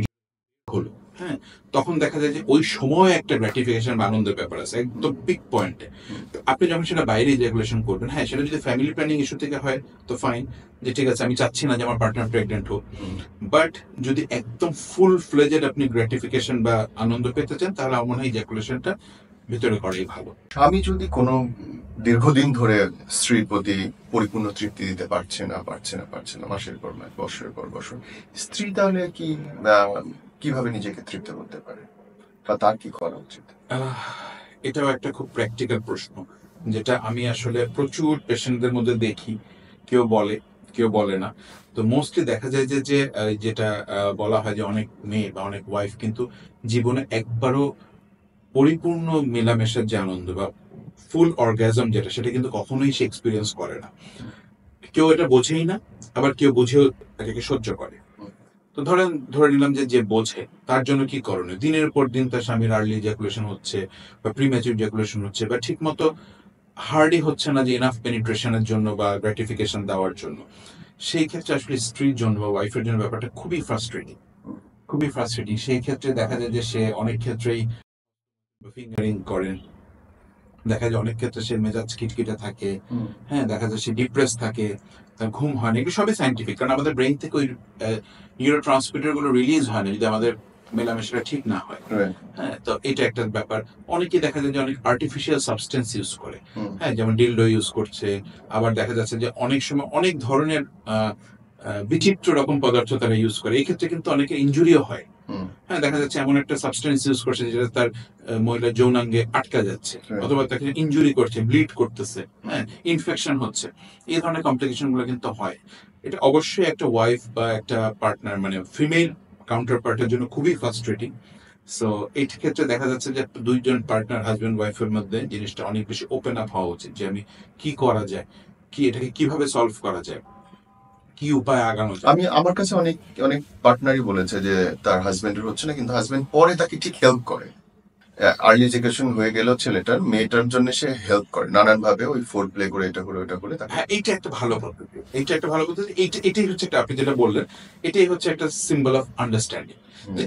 হলো, হ্যাঁ, তখন দেখা যায় যে ওই সময় একটা গ্র্যাটিফিকেশন বা আনন্দের ব্যাপার আছে, একদম পিক পয়েন্টে। আপনি যখন সেটা বাইরে ইজাকুলেশন করবেন, হ্যাঁ, সেটা যদি ফ্যামিলি প্ল্যানিং ইস্যু থেকে হয় তো ফাইন, যে ঠিক আছে আমি চাচ্ছি না যে আমার পার্টনার প্রেগনেন্ট হোক। বাট যদি একদম ফুল ফ্লেজেড আপনি গ্র্যাটিফিকেশন বা আনন্দ পেতে চান, তাহলে আমার মনে হয় ইজাকুলেশনটা ভিতরে করাই ভালো। স্বামী যদি কোনো দীর্ঘদিন ধরে স্ত্রীর প্রতি পরিপূর্ণ তৃপ্তি দিতে পারছে না মাসের পর মাস, বছরের পর বছর, স্ত্রী তাহলে কি কিভাবে নিজেকে তৃপ্ত করতে পারে, বা তার কি করা উচিত? এটাও একটা খুব প্র্যাকটিক্যাল প্রশ্ন, যেটা আমি আসলে প্রচুর পেশেন্টদের মধ্যে দেখি, কেউ বলে কেউ বলে না। তো মোস্টলি দেখা যায় যে যেটা বলা হয় যে অনেক মেয়ে বা অনেক ওয়াইফ কিন্তু জীবনে একবারও পরিপূর্ণ মেলামেশার যে আনন্দ বা ফুল অর্গাজম যেটা, সেটা কিন্তু কখনোই সে এক্সপিরিয়েন্স করে না। কেউ এটা বোঝেই না, আবার কেউ বুঝেও এটাকে সহ্য করে। তো ধরে নিলাম যে বোঝে, তার জন্য কি করণীয়? দিনের পর দিন তার স্বামীর আর্লি ইজাকুলেশন হচ্ছে বা প্রিম্যাচুর ইজাকুলেশন হচ্ছে, বা ঠিক মতো হার্ডই হচ্ছে না যে এনাফ পেনিট্রেশনের জন্য বা গ্র্যাটিফিকেশন দেওয়ার জন্য। সেই ক্ষেত্রে আসলে স্ত্রীর জন্য বা ওয়াইফের জন্য ব্যাপারটা খুবই ফ্রাস্ট্রেটিং। সেই ক্ষেত্রে দেখা যায় যে সে অনেক ক্ষেত্রেই ফিঙ্গারিং করেন, দেখা যায় অনেক ক্ষেত্রে সে মেজাজ খিটখিটে থাকে, হ্যাঁ, দেখা যায় সে ডিপ্রেস থাকে, তার ঘুম হয় না। এগুলো সবই সাইন্টিফিক, কারণ আমাদের ব্রেইন থেকে ওই নিউরো ট্রান্সমিটার গুলো রিলিজ হয় না যদি আমাদের মেলামেশাটা ঠিক না হয়। হ্যাঁ, তো এটা একটা ব্যাপার। অনেকে দেখা যায় যে অনেক আর্টিফিশিয়াল সাবস্টেন্স ইউজ করে, হ্যাঁ, যেমন ডিলডো ইউজ করছে। আবার দেখা যাচ্ছে যে অনেক সময় অনেক ধরনের বিচিত্র রকম পদার্থ তারা ইউজ করে, এই ক্ষেত্রে কিন্তু অনেকের ইনজুরিও হয়। হ্যাঁ, দেখা যাচ্ছে এমন একটা সাবস্টেন্স ইউজ করছে যেটা তার মহিলার যৌনাঙ্গে আটকা যাচ্ছে, অথবা তাকে ইনজুরি করছে, ব্লিড করতেছে, হ্যাঁ, ইনফেকশন হচ্ছে, এই ধরনের কমপ্লিকেশন গুলো কিন্তু হয়। এটা অবশ্যই একটা ওয়াইফ বা একটা পার্টনার মানে ফিমেল কাউন্টার পার্টের জন্য খুবই ফ্রাস্ট্রেটিং। সো এই ক্ষেত্রে দেখা যাচ্ছে যে দুইজন পার্টনার হাজবেন্ড ওয়াইফের মধ্যে জিনিসটা অনেক বেশি ওপেন আপ হওয়া উচিত, যে আমি কি করা যায়, কি এটাকে কিভাবে সলভ করা যায়, কি উপায় আগানো যায়। আমার কাছে অনেক অনেক পার্টনারই বলেছে যে তার হাজবেন্ডের হচ্ছে না, কিন্তু হাজবেন্ড পরে তাকে ঠিক হেল্প করে। আর্লি এডুকেশন হয়ে গেল ছেলেটার, মেয়েটার জন্য সে হেল্প করে নানান ভাবে, ওই ফোর প্লে করে, এটা করে ওটা করে তাকে। হ্যাঁ, এইটা একটা ভালো পদ্ধতি, এইটা একটা ভালো পদ্ধতি, এটাই হচ্ছে একটা, আপনি যেটা বললেন, এটাই হচ্ছে একটা সিম্বল অফ আন্ডারস্ট্যান্ডিং।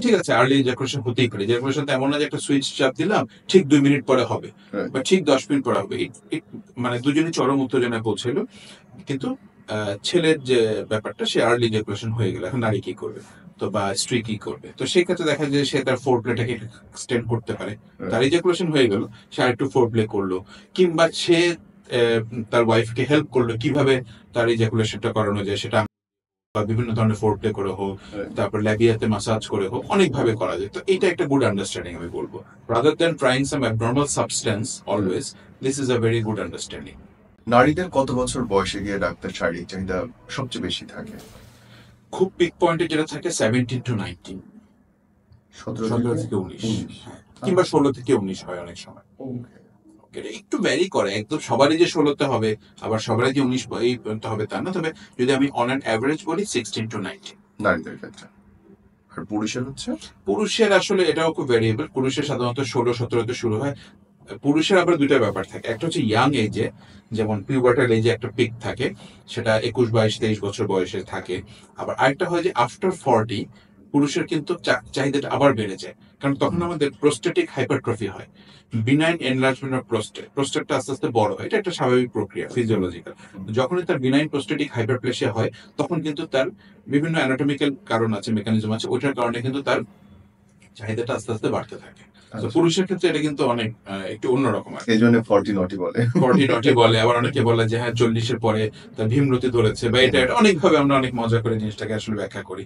ঠিক আছে, আর্লি ইজাকুলেশন হতেই পারে, ইজাকুলেশন তো এমন না যে একটা সুইচ চাপ দিলাম ঠিক 2 মিনিট পরে হবে Right. বা ঠিক 10 মিনিট পরে হবে। মানে দুজনই চরম উত্তেজনায় পৌঁছালো, কিন্তু ছেলের যে ব্যাপারটা, সে আর্লি ইজাকুলেশন হয়ে গেল, এখন নারী কি করবে, তো বা স্ত্রী কি করবে, তো সেই ক্ষেত্রে দেখা যায় সে তার ফোর প্লেটাকে এক্সটেন্ড করতে পারে। তার ইজাকুলেশন হয়ে গেল, সে আরেকটু ফোর প্লে করলো, কিংবা সে আহ, তার ওয়াইফকে হেল্প করলো কিভাবে তার ইজাকুলেশনটা করানো যায়, সেটা বা বিভিন্ন ধরনের ফোর প্লে করে হোক, Right. তারপর ল্যাবিয়াতে মাসাজ করে হোক, অনেকভাবে করা যায়। তো এইটা একটা গুড আন্ডারস্ট্যান্ডিং আমি বলবো, rather than trying some abnormal substance always, this is a very good understanding. নারীদের কত বছর বয়সে গিয়ে ডাক্তার শারীরিক চাহিদা সবচেয়ে বেশি থাকে? খুব পিক পয়েন্টে যেটা থাকে 17 to 19, 17 17 থেকে 19, হ্যাঁ, কিংবা 16 থেকে 19 হয় অনেক সময়। Okay. এটা একটু ভ্যারি করে, একদম সবারই যে 16তে হবে আবার সবারই যে 19 এই পর্যন্ত হবে তা না, তবে যদি আমি অন অ্যান অ্যাভারেজ বলি 16 to 19। নারীদের ক্ষেত্রে। আর পুরুষের হচ্ছে? পুরুষের আসলে এটাও খুব ভ্যারিয়েবল, পুরুষের সাধারণত 16-17তে শুরু হয়। পুরুষের আবার দুটো ব্যাপার থাকে, একটা হচ্ছে ইয়াং এজে, যেমন পিউবার্টাল এজে একটা পিক থাকে, সেটা 21, 22, 23 বছর বয়সে থাকে। আবার আরেকটা হয় যে আফটার 40 পুরুষের কিন্তু চাহিদাটা আবার বেড়ে যায়, কারণ তখন আমাদের প্রোস্টেটিক হাইপারট্রফি হয়, বিনাইন এনলার্জমেন্ট অফ প্রোস্টেটটা আস্তে আস্তে বড় হয়, এটা একটা স্বাভাবিক প্রক্রিয়া, ফিজিওলজিক্যাল। যখনই তার বিনাইন প্রোস্টেটিক হাইপারপ্লেসিয়া হয়, তখন কিন্তু তার বিভিন্ন অ্যানাটমিক্যাল কারণ আছে, মেকানিজম আছে, ওইটার কারণে কিন্তু তার চাহিদাটা আস্তে আস্তে বাড়তে থাকে। তো পুরুষের ক্ষেত্রে এটা কিন্তু অনেক একটু অন্যরকম আর এই জন্য 40 নটি বলে। 40 বলে, আবার অনেকে বলে যে হ্যাঁ 40-এর পরে তার ভীমরতি ধরেছে, বা এটা অনেকভাবে আমরা অনেক মজা করে জিনিসটাকে আসলে ব্যাখ্যা করি,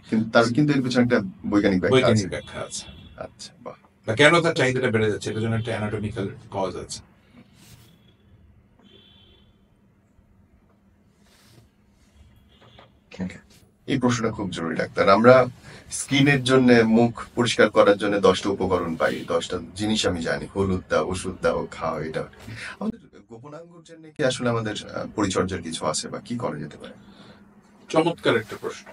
কিন্তু এর পিছনে একটা বৈজ্ঞানিক ব্যাখ্যা আছে। বৈজ্ঞানিক ব্যাখ্যা আছে, আচ্ছা, বাহ। বা কেন তার চাহিদাটা বেড়ে যাচ্ছে, এটার জন্য একটা অ্যানাটমিক্যাল কজ আছে। Okay. এই প্রশ্নটা খুব জরুরি ডাক্তার। আমরা স্কিনের জন্য, মুখ পরিষ্কার করার জন্য 10টা উপকরণ পাই, 10টা জিনিস আমি জানি, হলুদ দাও, ওষুধ দাও, খাও, এটা। আমাদের গোপনাঙ্গের জন্য কি আসলে আমাদের পরিচর্যার কিছু আছে, বা কি করা যেতে পারে? চমৎকার একটা প্রশ্ন,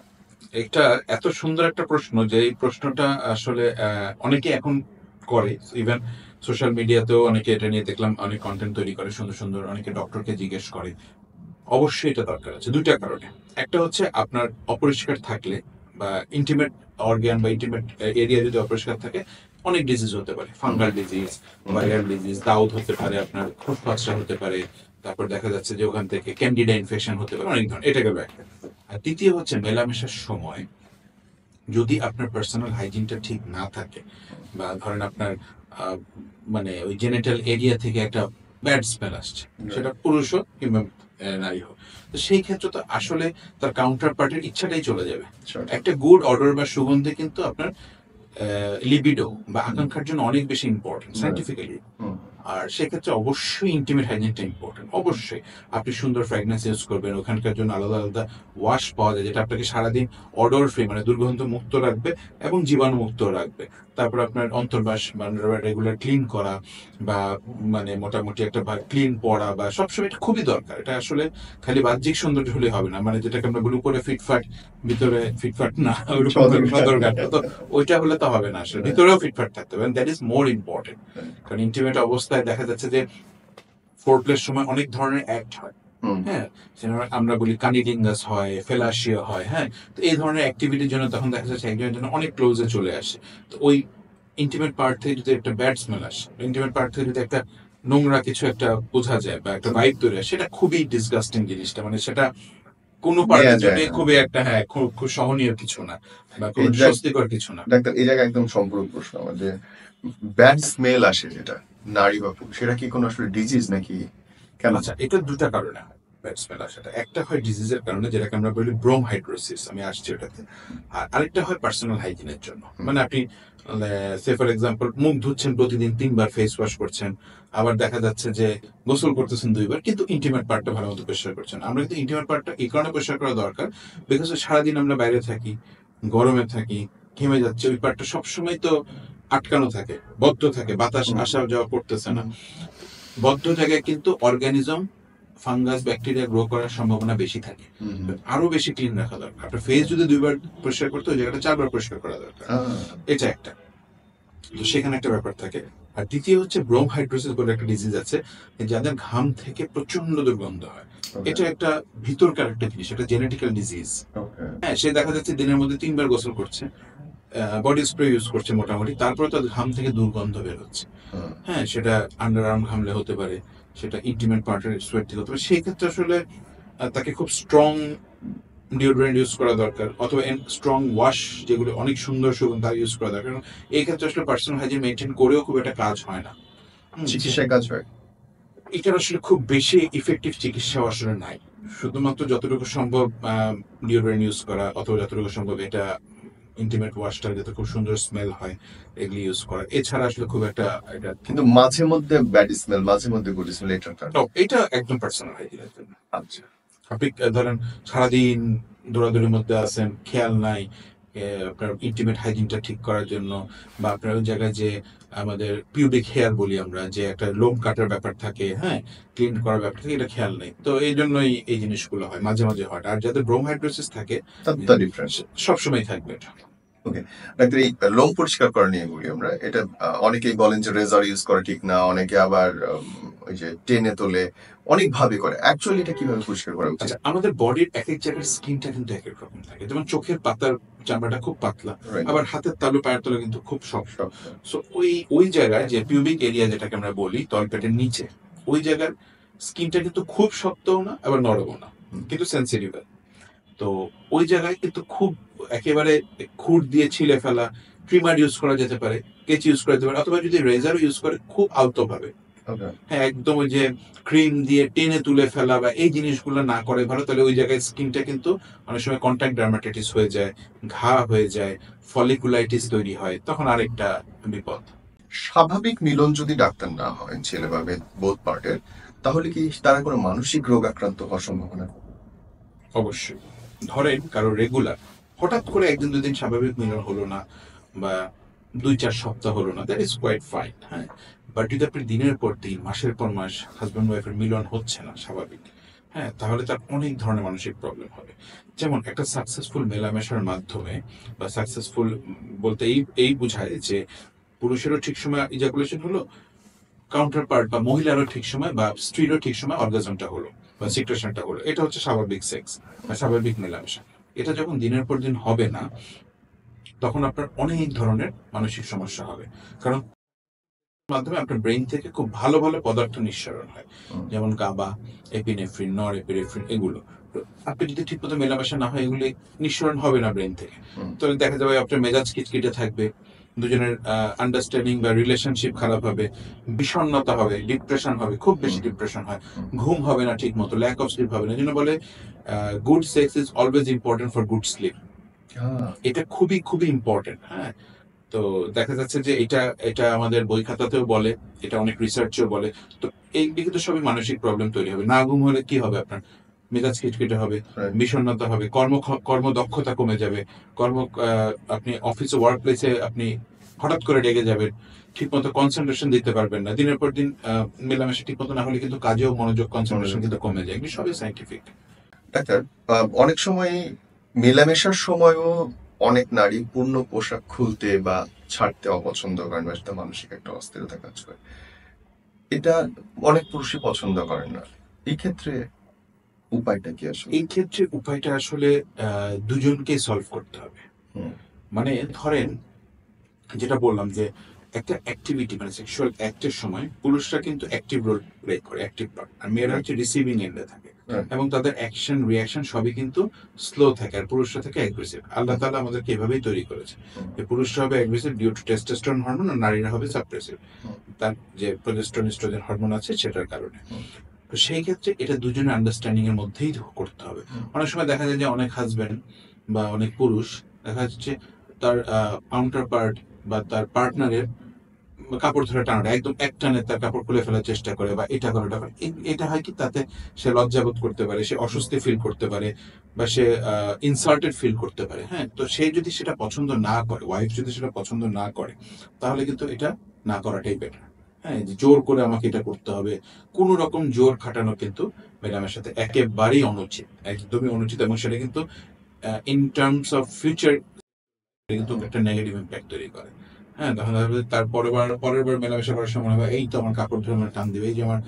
এটা এত সুন্দর একটা প্রশ্ন যে এই প্রশ্নটা আসলে অনেকে এখন করে, ইভেন সোশ্যাল মিডিয়াতেও অনেকে এটা নিয়ে দেখলাম অনেক কন্টেন্ট তৈরি করে সুন্দর সুন্দর, অনেকে ডক্টরকে জিজ্ঞেস করে। অবশ্যই এটা দরকার আছে দুইটা কারণে। একটা হচ্ছে আপনার অপরিষ্কার থাকলে বা ইন্টিমেট অর্গান বা ইন্টিমেট এরিয়া যদি অপরিষ্কার থাকে, অনেক ডিজিজ হতে পারে, ফাঙ্গাল ডিজিজ, ভাইরাল ডিজিজ, দাউদ হতে পারে, আপনার ফুসফাসটা হতে পারে, তারপর দেখা যাচ্ছে যে ওখান থেকে ক্যান্ডিডা ইনফেকশন হতে পারে, অনেক ধরনের, এটা গেল একটা। আর দ্বিতীয় হচ্ছে মেলামেশার সময় যদি আপনার পার্সোনাল হাইজিনটা ঠিক না থাকে, বা ধরেন আপনার আহ, মানে ওই জেনিটাল এরিয়া থেকে একটা ব্যাড স্মেল আসছে, সেটা পুরুষ হোক কিংবা নারী হোক, তো সেই ক্ষেত্রে তো আসলে তার কাউন্টার পার্টির ইচ্ছাটাই চলে যাবে। Sure. একটা গুড অর্ডার বা সুগন্ধি কিন্তু আপনার লিবিডো বা আকাঙ্ক্ষার জন্য অনেক বেশি ইম্পর্টেন্ট সাইন্টিফিক্যালি। হুম। আর সেক্ষেত্রে অবশ্যই ইন্টিমেট হাইজিনটা ইম্পর্টেন্ট। অবশ্যই আপনি সুন্দর ফ্র্যাগনেন্স ইউজ করবেন, ওখানকার জন্য আলাদা আলাদা ওয়াশ পাওয়া যায়, যেটা আপনাকে সারাদিন অডর ফ্রি মানে দুর্গন্ধ মুক্ত রাখবে এবং জীবাণু মুক্ত রাখবে। তারপর আপনার অন্তর্বাস মানে রেগুলার ক্লিন করা, বা মানে মোটামুটি একটা ক্লিন পড়া, বা সবসময় এটা খুবই দরকার। এটা আসলে খালি বাহ্যিক সৌন্দর্য হলে হবে না, মানে যেটাকে আমরা বলি উপরে ফিটফাট ভিতরে ফিটফাট না, ওইরকম সদরঘাট, তো ওইটা হলে তো হবে না, আসলে ভিতরেও ফিটফাট থাকতে হবে, দ্যাট ইজ মোর ইম্পর্টেন্ট। কারণ ইন্টিমেট অবস্থায় দেখা যাচ্ছে যে ফোরপ্লের সময় অনেক ধরনের অ্যাক্ট হয়, হ্যাঁ, আমরা বলি কানিলিঙ্গাস হয়, ফেলাশিয়া হয়, হ্যাঁ, তো এই ধরনের অ্যাক্টিভিটির জন্য তখন দেখা যাচ্ছে একজনের জন্য অনেক ক্লোজে চলে আসে। তো ওই ইন্টিমেট পার্ট থেকে যদি একটা ব্যাড স্মেল আসে, ইন্টিমেট পার্ট থেকে যদি একটা নোংরা কিছু একটা বোঝা যায় বা একটা ভাইব তৈরি হয়, সেটা খুবই ডিসগাস্টিং জিনিসটা, মানে সেটা কোনো পার্টির জন্য খুবই একটা, হ্যাঁ, খুব সহনীয় কিছু না, বা খুব স্বস্তিকর কিছু না। ডাক্তার, এই জায়গায় একদম সম্পূর্ণ প্রশ্ন আমার, যে ব্যাড স্মেল আসে যেটা নারী বা পুরুষ, সেটা কি কোনো আসলে ডিজিজ নাকি কেন? আচ্ছা, এটা দুটা কারণে হয়। ব্যাড স্মেল আসাটা। একটা হয় ডিজিজের কারণে, যেটাকে আমরা বলি ব্রোমহাইড্রোসিস, আমি আসছি ওটাতে। আর আরেকটা হয় পার্সোনাল হাইজিনের জন্য। মানে আপনি সে ফর এক্সাম্পল মুখ ধুচ্ছেন প্রতিদিন 3 বার, ফেস ওয়াশ করছেন, আবার দেখা যাচ্ছে যে গোসল করতেছেন 2 বার, কিন্তু ইন্টিমেট পার্টটা ভালো মতো পরিষ্কার করছেন। আমরা কিন্তু ইন্টিমেট পার্টটা এই কারণে পরিষ্কার করা দরকার, বিকজ সারাদিন আমরা বাইরে থাকি, গরমে থাকি, ঘেমে যাচ্ছে, ওই পার্টটা সবসময় তো আটকানো থাকে, বদ্ধ থাকে, বাতাস আসা যাওয়া করতেছে না। বদ্ধ জায়গায় কিন্তু অর্গানিজম, ফাঙ্গাস, ব্যাকটেরিয়া গ্রো করার সম্ভাবনা বেশি থাকে। আরো বেশি ক্লিন রাখা দরকার। আপনার ফেস যদি 2 বার পরিষ্কার করতে, ওই জায়গাটা 4 বার পরিষ্কার করা দরকার। এটা একটা, তো সেখানে একটা ব্যাপার থাকে। আর দ্বিতীয় হচ্ছে ব্রোমহাইড্রোসিস বলে একটা ডিজিজ আছে, যাদের ঘাম থেকে প্রচন্ড দুর্গন্ধ হয়। এটা একটা ভিতরকার একটা জিনিস, একটা জেনেটিক্যাল ডিজিজ। হ্যাঁ, সে দেখা যাচ্ছে দিনের মধ্যে 3 বার গোসল করছে, বডি স্প্রে ইউজ করছে মোটামুটি, তারপরে তার ঘাম থেকে দুর্গন্ধ বের হচ্ছে। হ্যাঁ, সেটা আন্ডার আর্ম ঘামলে হতে পারে, সেটা ইন্টিমেট পার্টের সোয়েট থেকে হতে পারে। সেই ক্ষেত্রে আসলে তাকে খুব স্ট্রং ডিওডোরেন্ট ইউজ করা দরকার, অথবা স্ট্রং ওয়াশ, যেগুলো অনেক সুন্দর সুগন্ধ, তা ইউজ করা দরকার। এই ক্ষেত্রে আসলে পার্সোনাল হাইজিন মেনটেন করেও খুব একটা কাজ হয় না। চিকিৎসায় কাজ হয়? এটার আসলে খুব বেশি ইফেক্টিভ চিকিৎসা আসলে নাই। শুধুমাত্র যতটুকু সম্ভব ডিওডোরেন্ট ইউজ করা, অথবা যতটুকু সম্ভব এটা ইন্টিমেট ওয়াশটা যাতে খুব সুন্দর স্মেল হয়, এগুলি ইউজ করা। এছাড়া আসলে খুব একটা এটা, কিন্তু মাঝে মধ্যে ব্যাড স্মেল, মাঝে মধ্যে গুড স্মেল, এটা একদম পার্সোনাল হাইজিনের জন্য। আচ্ছা, আপনি ধরেন সারাদিন দৌড়াদৌড়ির মধ্যে আছেন, খেয়াল নাই আপনার ইন্টিমেট হাইজিনটা ঠিক করার জন্য, বা আপনার ওই জায়গায় যে আমাদের পিউবিক হেয়ার বলি আমরা, যে একটা লোম কাটার ব্যাপার থাকে, হ্যাঁ, ক্লিন করার ব্যাপার থাকে, এটা খেয়াল নেই। তো এই জন্যই এই জিনিসগুলো হয়, মাঝে মাঝে হয়। আর যাদের ব্রোমহাইড্রোসিস থাকে, তার ডিফারেন্স সবসময় থাকবে এটা। ওকে ডাক্তার, এই লোম পরিষ্কার করা নিয়ে বলি আমরা। এটা অনেকেই বলেন যে রেজার ইউজ করা ঠিক না, অনেকে আবার ওই যে টেনে তোলে, অনেক ভাবে করে। অ্যাকচুয়ালি এটা কিভাবে পরিষ্কার করা উচিত? আচ্ছা, আমাদের বডির এক এক জায়গার স্কিনটা কিন্তু এক এক রকম থাকে। যেমন চোখের পাতার চামড়াটা খুব পাতলা, Right. আবার হাতের তালু, পায়ের তালু কিন্তু খুব শক্ত। সো ওই জায়গায় যে পিউবিক এরিয়া যেটাকে আমরা বলি, তলপেটের নিচে, ওই জায়গার স্কিনটা কিন্তু খুব শক্তও না, আবার নরমও না, কিন্তু সেন্সিটিভ। তো ওই জায়গায় কিন্তু খুব একেবারে খুর দিয়ে ছিলে ফেলা, ট্রিমার ইউজ করা যেতে পারে, কেচি ইউজ করা যেতে পারে, অথবা যদি রেজারও ইউজ করে খুব আলতো ভাবে, Okay. হ্যাঁ, একদম ওই যে ক্রিম দিয়ে টেনে তুলে ফেলা বা এই জিনিসগুলো না করে ভালো। তাহলে ওই জায়গায় স্কিনটা কিন্তু অনেক সময় কন্ট্যাক্ট ডার্মাটাইটিস হয়ে যায়, ঘা হয়ে যায়, ফলিকুলাইটিস তৈরি হয়, তখন আরেকটা বিপদ। স্বাভাবিক মিলন যদি ডাক্তার না হয় ছেলে বা মেয়ে বোথ পার্টের, তাহলে কি তারা কোনো মানসিক রোগ আক্রান্ত হওয়ার সম্ভাবনা? অবশ্যই। ধরেন কারো রেগুলার হঠাৎ করে 1 দিন 2 দিন স্বাভাবিক মিলন হলো না, বা 2-4 সপ্তাহ হলো না, দ্যাট ইজ কোয়াইট ফাইন। হ্যাঁ, বাট যদি আপনি দিনের পর দিন, মাসের পর মাস হাজব্যান্ড ওয়াইফের মিলন হচ্ছে না স্বাভাবিক, হ্যাঁ, তাহলে তার অনেক ধরনের মানসিক প্রবলেম হবে। যেমন একটা সাকসেসফুল মেলামেশার মাধ্যমে, বা সাকসেসফুল বলতে এই বোঝায় যে পুরুষেরও ঠিক সময় ইজাকুলেশন হলো, কাউন্টার পার্ট বা মহিলারও ঠিক সময়, বা স্ত্রীরও ঠিক সময় অর্গাজমটা হলো বা সিক্রেশনটা হলো, এটা হচ্ছে স্বাভাবিক সেক্স বা স্বাভাবিক মেলামেশা। এটা যখন দিনের পর দিন হবে না, তখন আপনার অনেক ধরনের মানসিক সমস্যা হবে। কারণ মাধ্যমে আপনার ব্রেইন থেকে খুব ভালো ভালো পদার্থ নিঃসরণ হয়, যেমন গাবা, এপিনেফ্রিন, নর এপিনেফ্রিন, এগুলো। তো আপনি যদি ঠিক মতো মেলামেশা না হয়, এগুলি নিঃসরণ হবে না ব্রেইন থেকে। তো দেখা যাবে আপনার মেজাজ খিটখিটে থাকবে, দুজনের আন্ডারস্ট্যান্ডিং বা রিলেশনশিপ খারাপ হবে, বিষণ্ণতা হবে, ডিপ্রেশন হবে, খুব বেশি ডিপ্রেশন হয়, ঘুম হবে না ঠিক মতো, ল্যাক অফ স্লিপ হবে না। এই জন্য বলে good sex is always important for good sleep. এটা খুবই খুবই ইম্পর্টেন্ট। হ্যাঁ, তো দেখা যাচ্ছে যে এটা আমাদের বই খাতাতেও বলে, এটা অনেক রিসার্চও বলে। তো এই দিকে তো সবই মানসিক প্রবলেম তৈরি হবে। না ঘুম হলে কি হবে? আপনার মেজাজ খিটখিটে হবে, বিষণ্ণতা হবে, কর্মদক্ষতা কমে যাবে, আপনি অফিসে, ওয়ার্ক প্লেসে আপনি হঠাৎ করে রেগে যাবেন, ঠিক মতো কনসেন্ট্রেশন দিতে পারবেন না। দিনের পর দিন মেলামেশা ঠিক মতো না হলে কিন্তু কাজেও মনোযোগ, কনসেন্ট্রেশন কিন্তু কমে যায়। এগুলি সবই সাইন্টিফিক। ডাক্তার, অনেক সময় মেলামেশার সময়ও অনেক নারী পূর্ণ পোশাক খুলতে বা ছাড়তে অপছন্দ করেন, বা সেটা মানসিক একটা অস্থিরতা কাজ করে। এটা অনেক পুরুষই পছন্দ করেন না। এই ক্ষেত্রে উপায়টা কি আসলে? এই ক্ষেত্রে উপায়টা আসলে দুজনকে সলভ করতে হবে। মানে ধরেন, যেটা বললাম যে একটা অ্যাক্টিভিটি মানে সেক্সুয়াল অ্যাক্টের সময় পুরুষরা কিন্তু অ্যাক্টিভ রোল প্লে করে, অ্যাক্টিভ পার্ট, আর মেয়েরা হচ্ছে রিসিভিং এন্ডে থাকে, এবং তাদের অ্যাকশন রিয়াকশন সবই কিন্তু স্লো থাকে, আর পুরুষরা থাকে অ্যাগ্রেসিভ। আল্লাহ তাআলা আমাদেরকে এভাবেই তৈরি করেছে যে পুরুষরা হবে aggressive due to testosterone hormone, আর নারীরা হবে সাপ্রেসিভ, তার যে প্রোজেস্টেরন ইস্ট্রোজেন হরমোন আছে সেটার কারণে। তো তো সেই ক্ষেত্রে এটা দুজনের আন্ডারস্ট্যান্ডিং এর মধ্যেই করতে হবে। অনেক সময় দেখা যায় যে অনেক হাজব্যান্ড বা অনেক পুরুষ দেখা যাচ্ছে তার কাউন্টার পার্ট বা তার পার্টনারের কাপড় ধরে টানাটা একদম এক টানে তার কাপড় খুলে ফেলার চেষ্টা করে বা এটা করে ওটা করে। এটা হয় কি তাতে সে লজ্জাবোধ করতে পারে, সে অস্বস্তি ফিল করতে পারে বা সে ইনসাল্টেড ফিল করতে পারে। হ্যাঁ, তো সে যদি সেটা পছন্দ না করে, ওয়াইফ যদি সেটা পছন্দ না করে, তাহলে কিন্তু এটা না করাটাই বেটার। হ্যাঁ, যে জোর করে আমাকে এটা করতে হবে, কোন রকম জোর খাটানো কিন্তু ম্যাডামের সাথে একেবারেই অনুচিত, একদমই অনুচিত। এবং সেটা কিন্তু ইন টার্মস অফ ফিউচার কিন্তু একটা নেগেটিভ ইম্প্যাক্ট তৈরি করে। হ্যাঁ, তখন দেখা যাবে তার পরের বার মেলামেশা করার সময় হবে এই তো আমার কাপড় ধরে আমার টান দিবে, এই যে আমার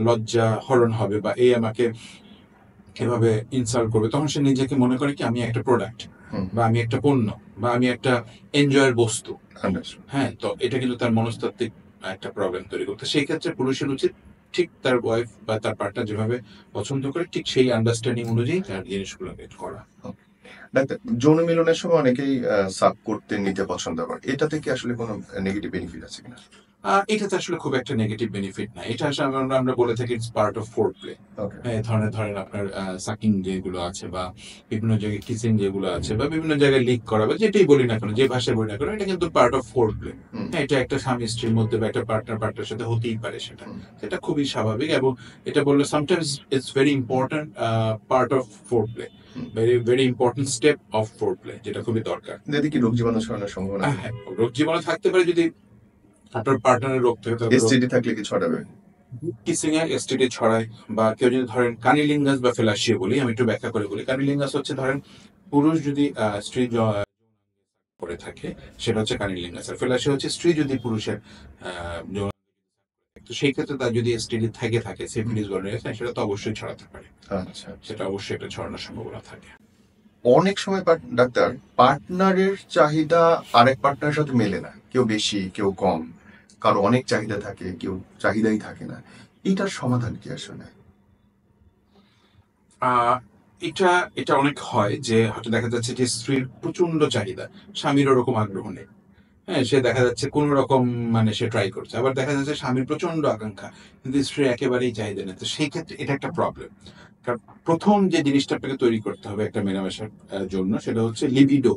লজ্জা হরণ হবে বা এই আমাকে এভাবে ইনসাল্ট করবে। তখন সে নিজেকে মনে করে কি আমি একটা প্রোডাক্ট বা আমি একটা পণ্য বা আমি একটা এনজয়ের বস্তু। হ্যাঁ, তো এটা কিন্তু তার মনস্তাত্ত্বিক একটা প্রবলেম তৈরি করতে। সেই ক্ষেত্রে পুরুষের উচিত ঠিক তার ওয়াইফ বা তার পার্টনার যেভাবে পছন্দ করে ঠিক সেই আন্ডারস্ট্যান্ডিং অনুযায়ী তার জিনিসগুলোকে করা। ডাক্তার, যৌন মিলনের সময় অনেকেই সাব করতে নিতে পছন্দ করে, এটাতে কি আসলে কোনো নেগেটিভ বেনিফিট আছে কিনা? এটাতে আসলে খুব একটা নেগেটিভ বেনিফিট না। এটা আসলে আমরা বলে থাকি it's part of four play. এই ধরনের ধরেন আপনার সাকিং যেগুলো আছে বা বিভিন্ন জায়গায় কিসিং যেগুলো আছে বা বিভিন্ন জায়গায় লিক করা বা যেটাই বলি না কেন, যে ভাষায় বলি না কেন, এটা কিন্তু পার্ট অফ ফোর প্লে। হ্যাঁ, এটা একটা স্বামী স্ত্রীর মধ্যে বা একটা পার্টনার সাথে হতেই পারে, সেটা খুবই স্বাভাবিক। এবং এটা বললে sometimes it's very important part of four play, very very important step of four play, যেটা খুবই দরকার। যদি কি রোগ জীবাণু ছড়ানোর সম্ভাবনা? হ্যাঁ, রোগ জীবাণু থাকতে পারে। যদি আপনার পার্টনারের রোগ থেকে এসটিডি থাকলে কি ছড়াবে? কিসিং এ এসটিডি ছড়ায়। বা কেউ যদি ধরেন কানিলিঙ্গাস বা ফেলাশিয়া বলি, আমি একটু ব্যাখ্যা করে বলি। কানিলিঙ্গাস হচ্ছে ধরেন পুরুষ যদি স্ত্রী করে থাকে, সেটা হচ্ছে কানিলিঙ্গাস। আর ফেলাশিয়া হচ্ছে স্ত্রী যদি পুরুষের তো সেই ক্ষেত্রে তার যদি এসটিডি থাকে সিফিলিস গনোরিয়া, সেটা তো অবশ্যই ছড়াতে পারে। আচ্ছা, সেটা অবশ্যই একটা ছড়ানোর সম্ভাবনা থাকে। অনেক সময় ডাক্তার, পার্টনারের চাহিদা আরেক পার্টনারের সাথে মেলে না, কেউ বেশি কেউ কম, কারো অনেক চাহিদা থাকে, কেউ চাহিদাই থাকে না। এটার সমাধান কি আসলে? এটা এটা অনেক হয় যে হয়তো দেখা যাচ্ছে যে স্ত্রীর প্রচন্ড চাহিদা, স্বামীর ওরকম আগ্রহ নেই। হ্যাঁ, সে দেখা যাচ্ছে কোন রকম মানে সে ট্রাই করছে। আবার দেখা যাচ্ছে স্বামীর প্রচন্ড আকাঙ্ক্ষা কিন্তু স্ত্রীর একেবারেই চাহিদা নেই। তো সেই ক্ষেত্রে এটা একটা প্রবলেম। কারণ প্রথম যে জিনিসটা আপনাকে তৈরি করতে হবে একটা মেলামেশার জন্য, সেটা হচ্ছে লিবিডো,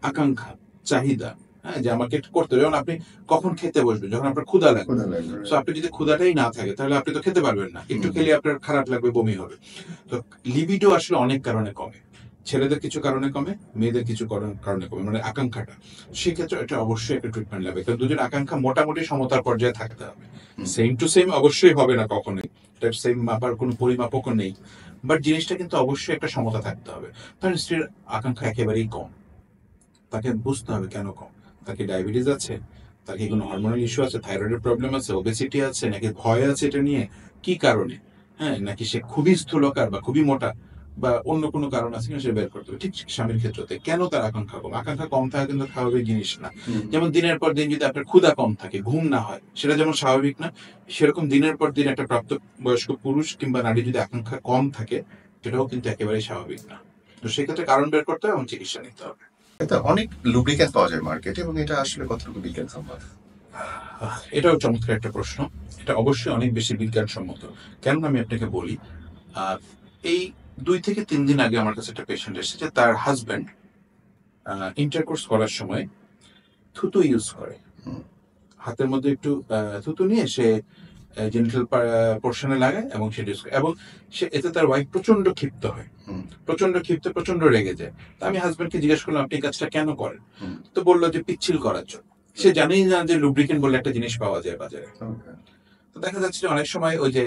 আকাঙ্ক্ষা, চাহিদা। হ্যাঁ, যে আমাকে একটু করতে হবে। যেমন আপনি কখন খেতে বসবেন, যখন আপনার ক্ষুধা লাগবে। তো আপনি যদি ক্ষুধাটাই না থাকে তাহলে আপনি তো খেতে পারবেন না, একটু খেলে আপনার খারাপ লাগবে, বমি হবে। তো লিবিডো আসলে অনেক কারণে কমে, ছেলেদের কিছু কারণে কমে, মেয়েদের কিছু কারণে কমে, মানে আকাঙ্ক্ষাটা। সেক্ষেত্রে এটা অবশ্যই একটা ট্রিটমেন্ট লাগবে, কারণ দুজন আকাঙ্ক্ষা মোটামুটি সমতার পর্যায়ে থাকতে হবে। সেম টু সেম অবশ্যই হবে না কখনোই, এটার সেম মাপার কোনো পরিমাপকও নেই, বাট জিনিসটা কিন্তু অবশ্যই একটা সমতা থাকতে হবে। ধরেন স্ত্রীর আকাঙ্ক্ষা একেবারেই কম, তাকে বুঝতে হবে কেন কম। তাকে ডায়াবেটিস আছে, তাকে কোনো হরমোনাল ইস্যু আছে, থাইরয়েডের প্রবলেম আছে, ওবেসিটি আছে, নাকি ভয় আছে এটা নিয়ে, কি কারণে? হ্যাঁ, নাকি সে খুবই স্থূলকার বা খুবই মোটা বা অন্য কোনো কারণ আছে কিনা সে বের করতে হবে। ঠিক স্বামীর ক্ষেত্রে কেন তার আকাঙ্ক্ষা কম? আকাঙ্ক্ষা কম থাকা কিন্তু স্বাভাবিক জিনিস না। যেমন দিনের পর দিন যদি আপনার ক্ষুধা কম থাকে, ঘুম না হয়, সেটা যেমন স্বাভাবিক না, সেরকম দিনের পর দিন একটা প্রাপ্তবয়স্ক পুরুষ কিংবা নারী যদি আকাঙ্ক্ষা কম থাকে, সেটাও কিন্তু একেবারেই স্বাভাবিক না। তো সেক্ষেত্রে কারণ বের করতে হবে এবং চিকিৎসা নিতে হবে। অনেক লুব্রিক্যান্ট পাওয়া যায় মার্কেটে, এবং এটা আসলে কতটুকু বিজ্ঞানসম্মত? এটাও চমৎকার একটা প্রশ্ন। এটা অবশ্যই অনেক বেশি বিজ্ঞানসম্মত। কেন আমি আপনাকে বলি, এই 2 থেকে 3 দিন আগে আমার কাছে একটা পেশেন্ট এসেছে, তার হাজব্যান্ড ইন্টারকোর্স করার সময় থুতু ইউজ করে। হাতের মধ্যে একটু থুতু নিয়ে সে জেনিটাল পোর্শনে লাগায় এবং সেটা ইউজ করে, এবং সে এতে তার ওয়াইফ প্রচন্ড ক্ষিপ্ত হয়, প্রচন্ড রেগে যায়। তো আমি হাজব্যান্ডকে জিজ্ঞেস করলাম আপনি এই কাজটা কেন করেন? তো বললো যে পিচ্ছিল করার জন্য। সে জানেই না যে লুব্রিকেন্ট বলে একটা জিনিস পাওয়া যায় বাজারে। তো দেখা যাচ্ছে যে অনেক সময় ওই যে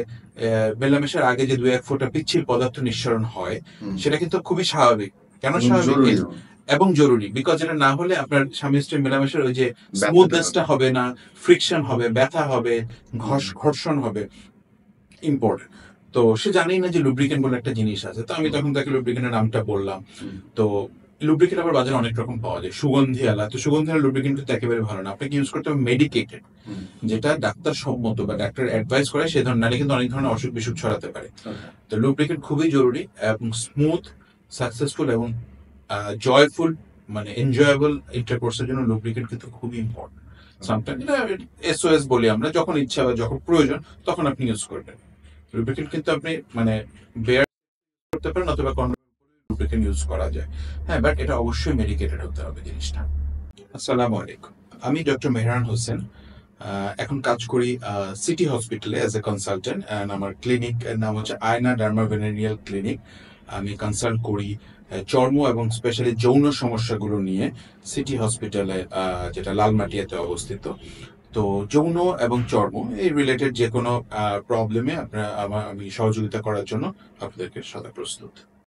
মেলামেশার আগে যে 2-1 ফোঁটা পিচ্ছিল পদার্থ নিঃসরণ হয়, সেটা কিন্তু খুবই স্বাভাবিক। কেন স্বাভাবিক এবং জরুরি? বিকজ এটা না হলে আপনার স্বামী স্ত্রী মেলামেশার ওই যে স্মুথনেসটা হবে না, ফ্রিকশন হবে, ব্যথা হবে, ঘর্ষণ হবে, ইম্পর্টেন্ট। তো সে জানেই না যে লুব্রিকেন্ট বলে একটা জিনিস আছে। তো আমি তখন তাকে লুব্রিকেন্টের নামটা বললাম। তো লুব্রিকেন্ট আবার বাজারে অনেক রকম পাওয়া যায়, সুগন্ধি আলা। তো সুগন্ধি আলা লুব্রিকেন্ট কিন্তু একেবারে ভালো না, আপনাকে ইউজ করতে হবে মেডিকেটেড, যেটা ডাক্তার সম্মত বা ডাক্তার অ্যাডভাইস করে, সে ধরনের, নাহলে কিন্তু অনেক ধরনের অসুখ বিসুখ ছড়াতে পারে। তো লুব্রিকেন্ট খুবই জরুরি, এবং স্মুথ, সাকসেসফুল এবং জয়ফুল মানে এনজয়েবল ইন্টারকোর্সের জন্য লুব্রিকেন্ট কিন্তু খুবই ইম্পর্টেন্ট। সামটাইম এটা এসওএস বলি আমরা, যখন ইচ্ছা বা যখন প্রয়োজন তখন আপনি ইউজ করবেন। লুব্রিকেন্ট কিন্তু আপনি মানে বেয়ার করতে পারেন অথবা লুব্রিকেন্ট ইউজ করা যায়। হ্যাঁ, বাট এটা অবশ্যই মেডিকেটেড হতে হবে জিনিসটা। আসসালামু আলাইকুম, আমি ডক্টর মেহরান হোসেন। এখন কাজ করি সিটি হসপিটালে অ্যাজ এ কনসালটেন্ট, অ্যান্ড আমার ক্লিনিক এর নাম হচ্ছে আয়না ডার্মাভেনেরিয়াল ক্লিনিক। আমি কনসাল্ট করি চর্ম এবং স্পেশালি যৌন সমস্যাগুলো নিয়ে সিটি হসপিটালে, যেটা লালমাটিয়াতে অবস্থিত। তো যৌন এবং চর্ম এই রিলেটেড যে কোনো প্রবলেমে আপনারা আমি সহযোগিতা করার জন্য আপনাদেরকে সদা প্রস্তুত।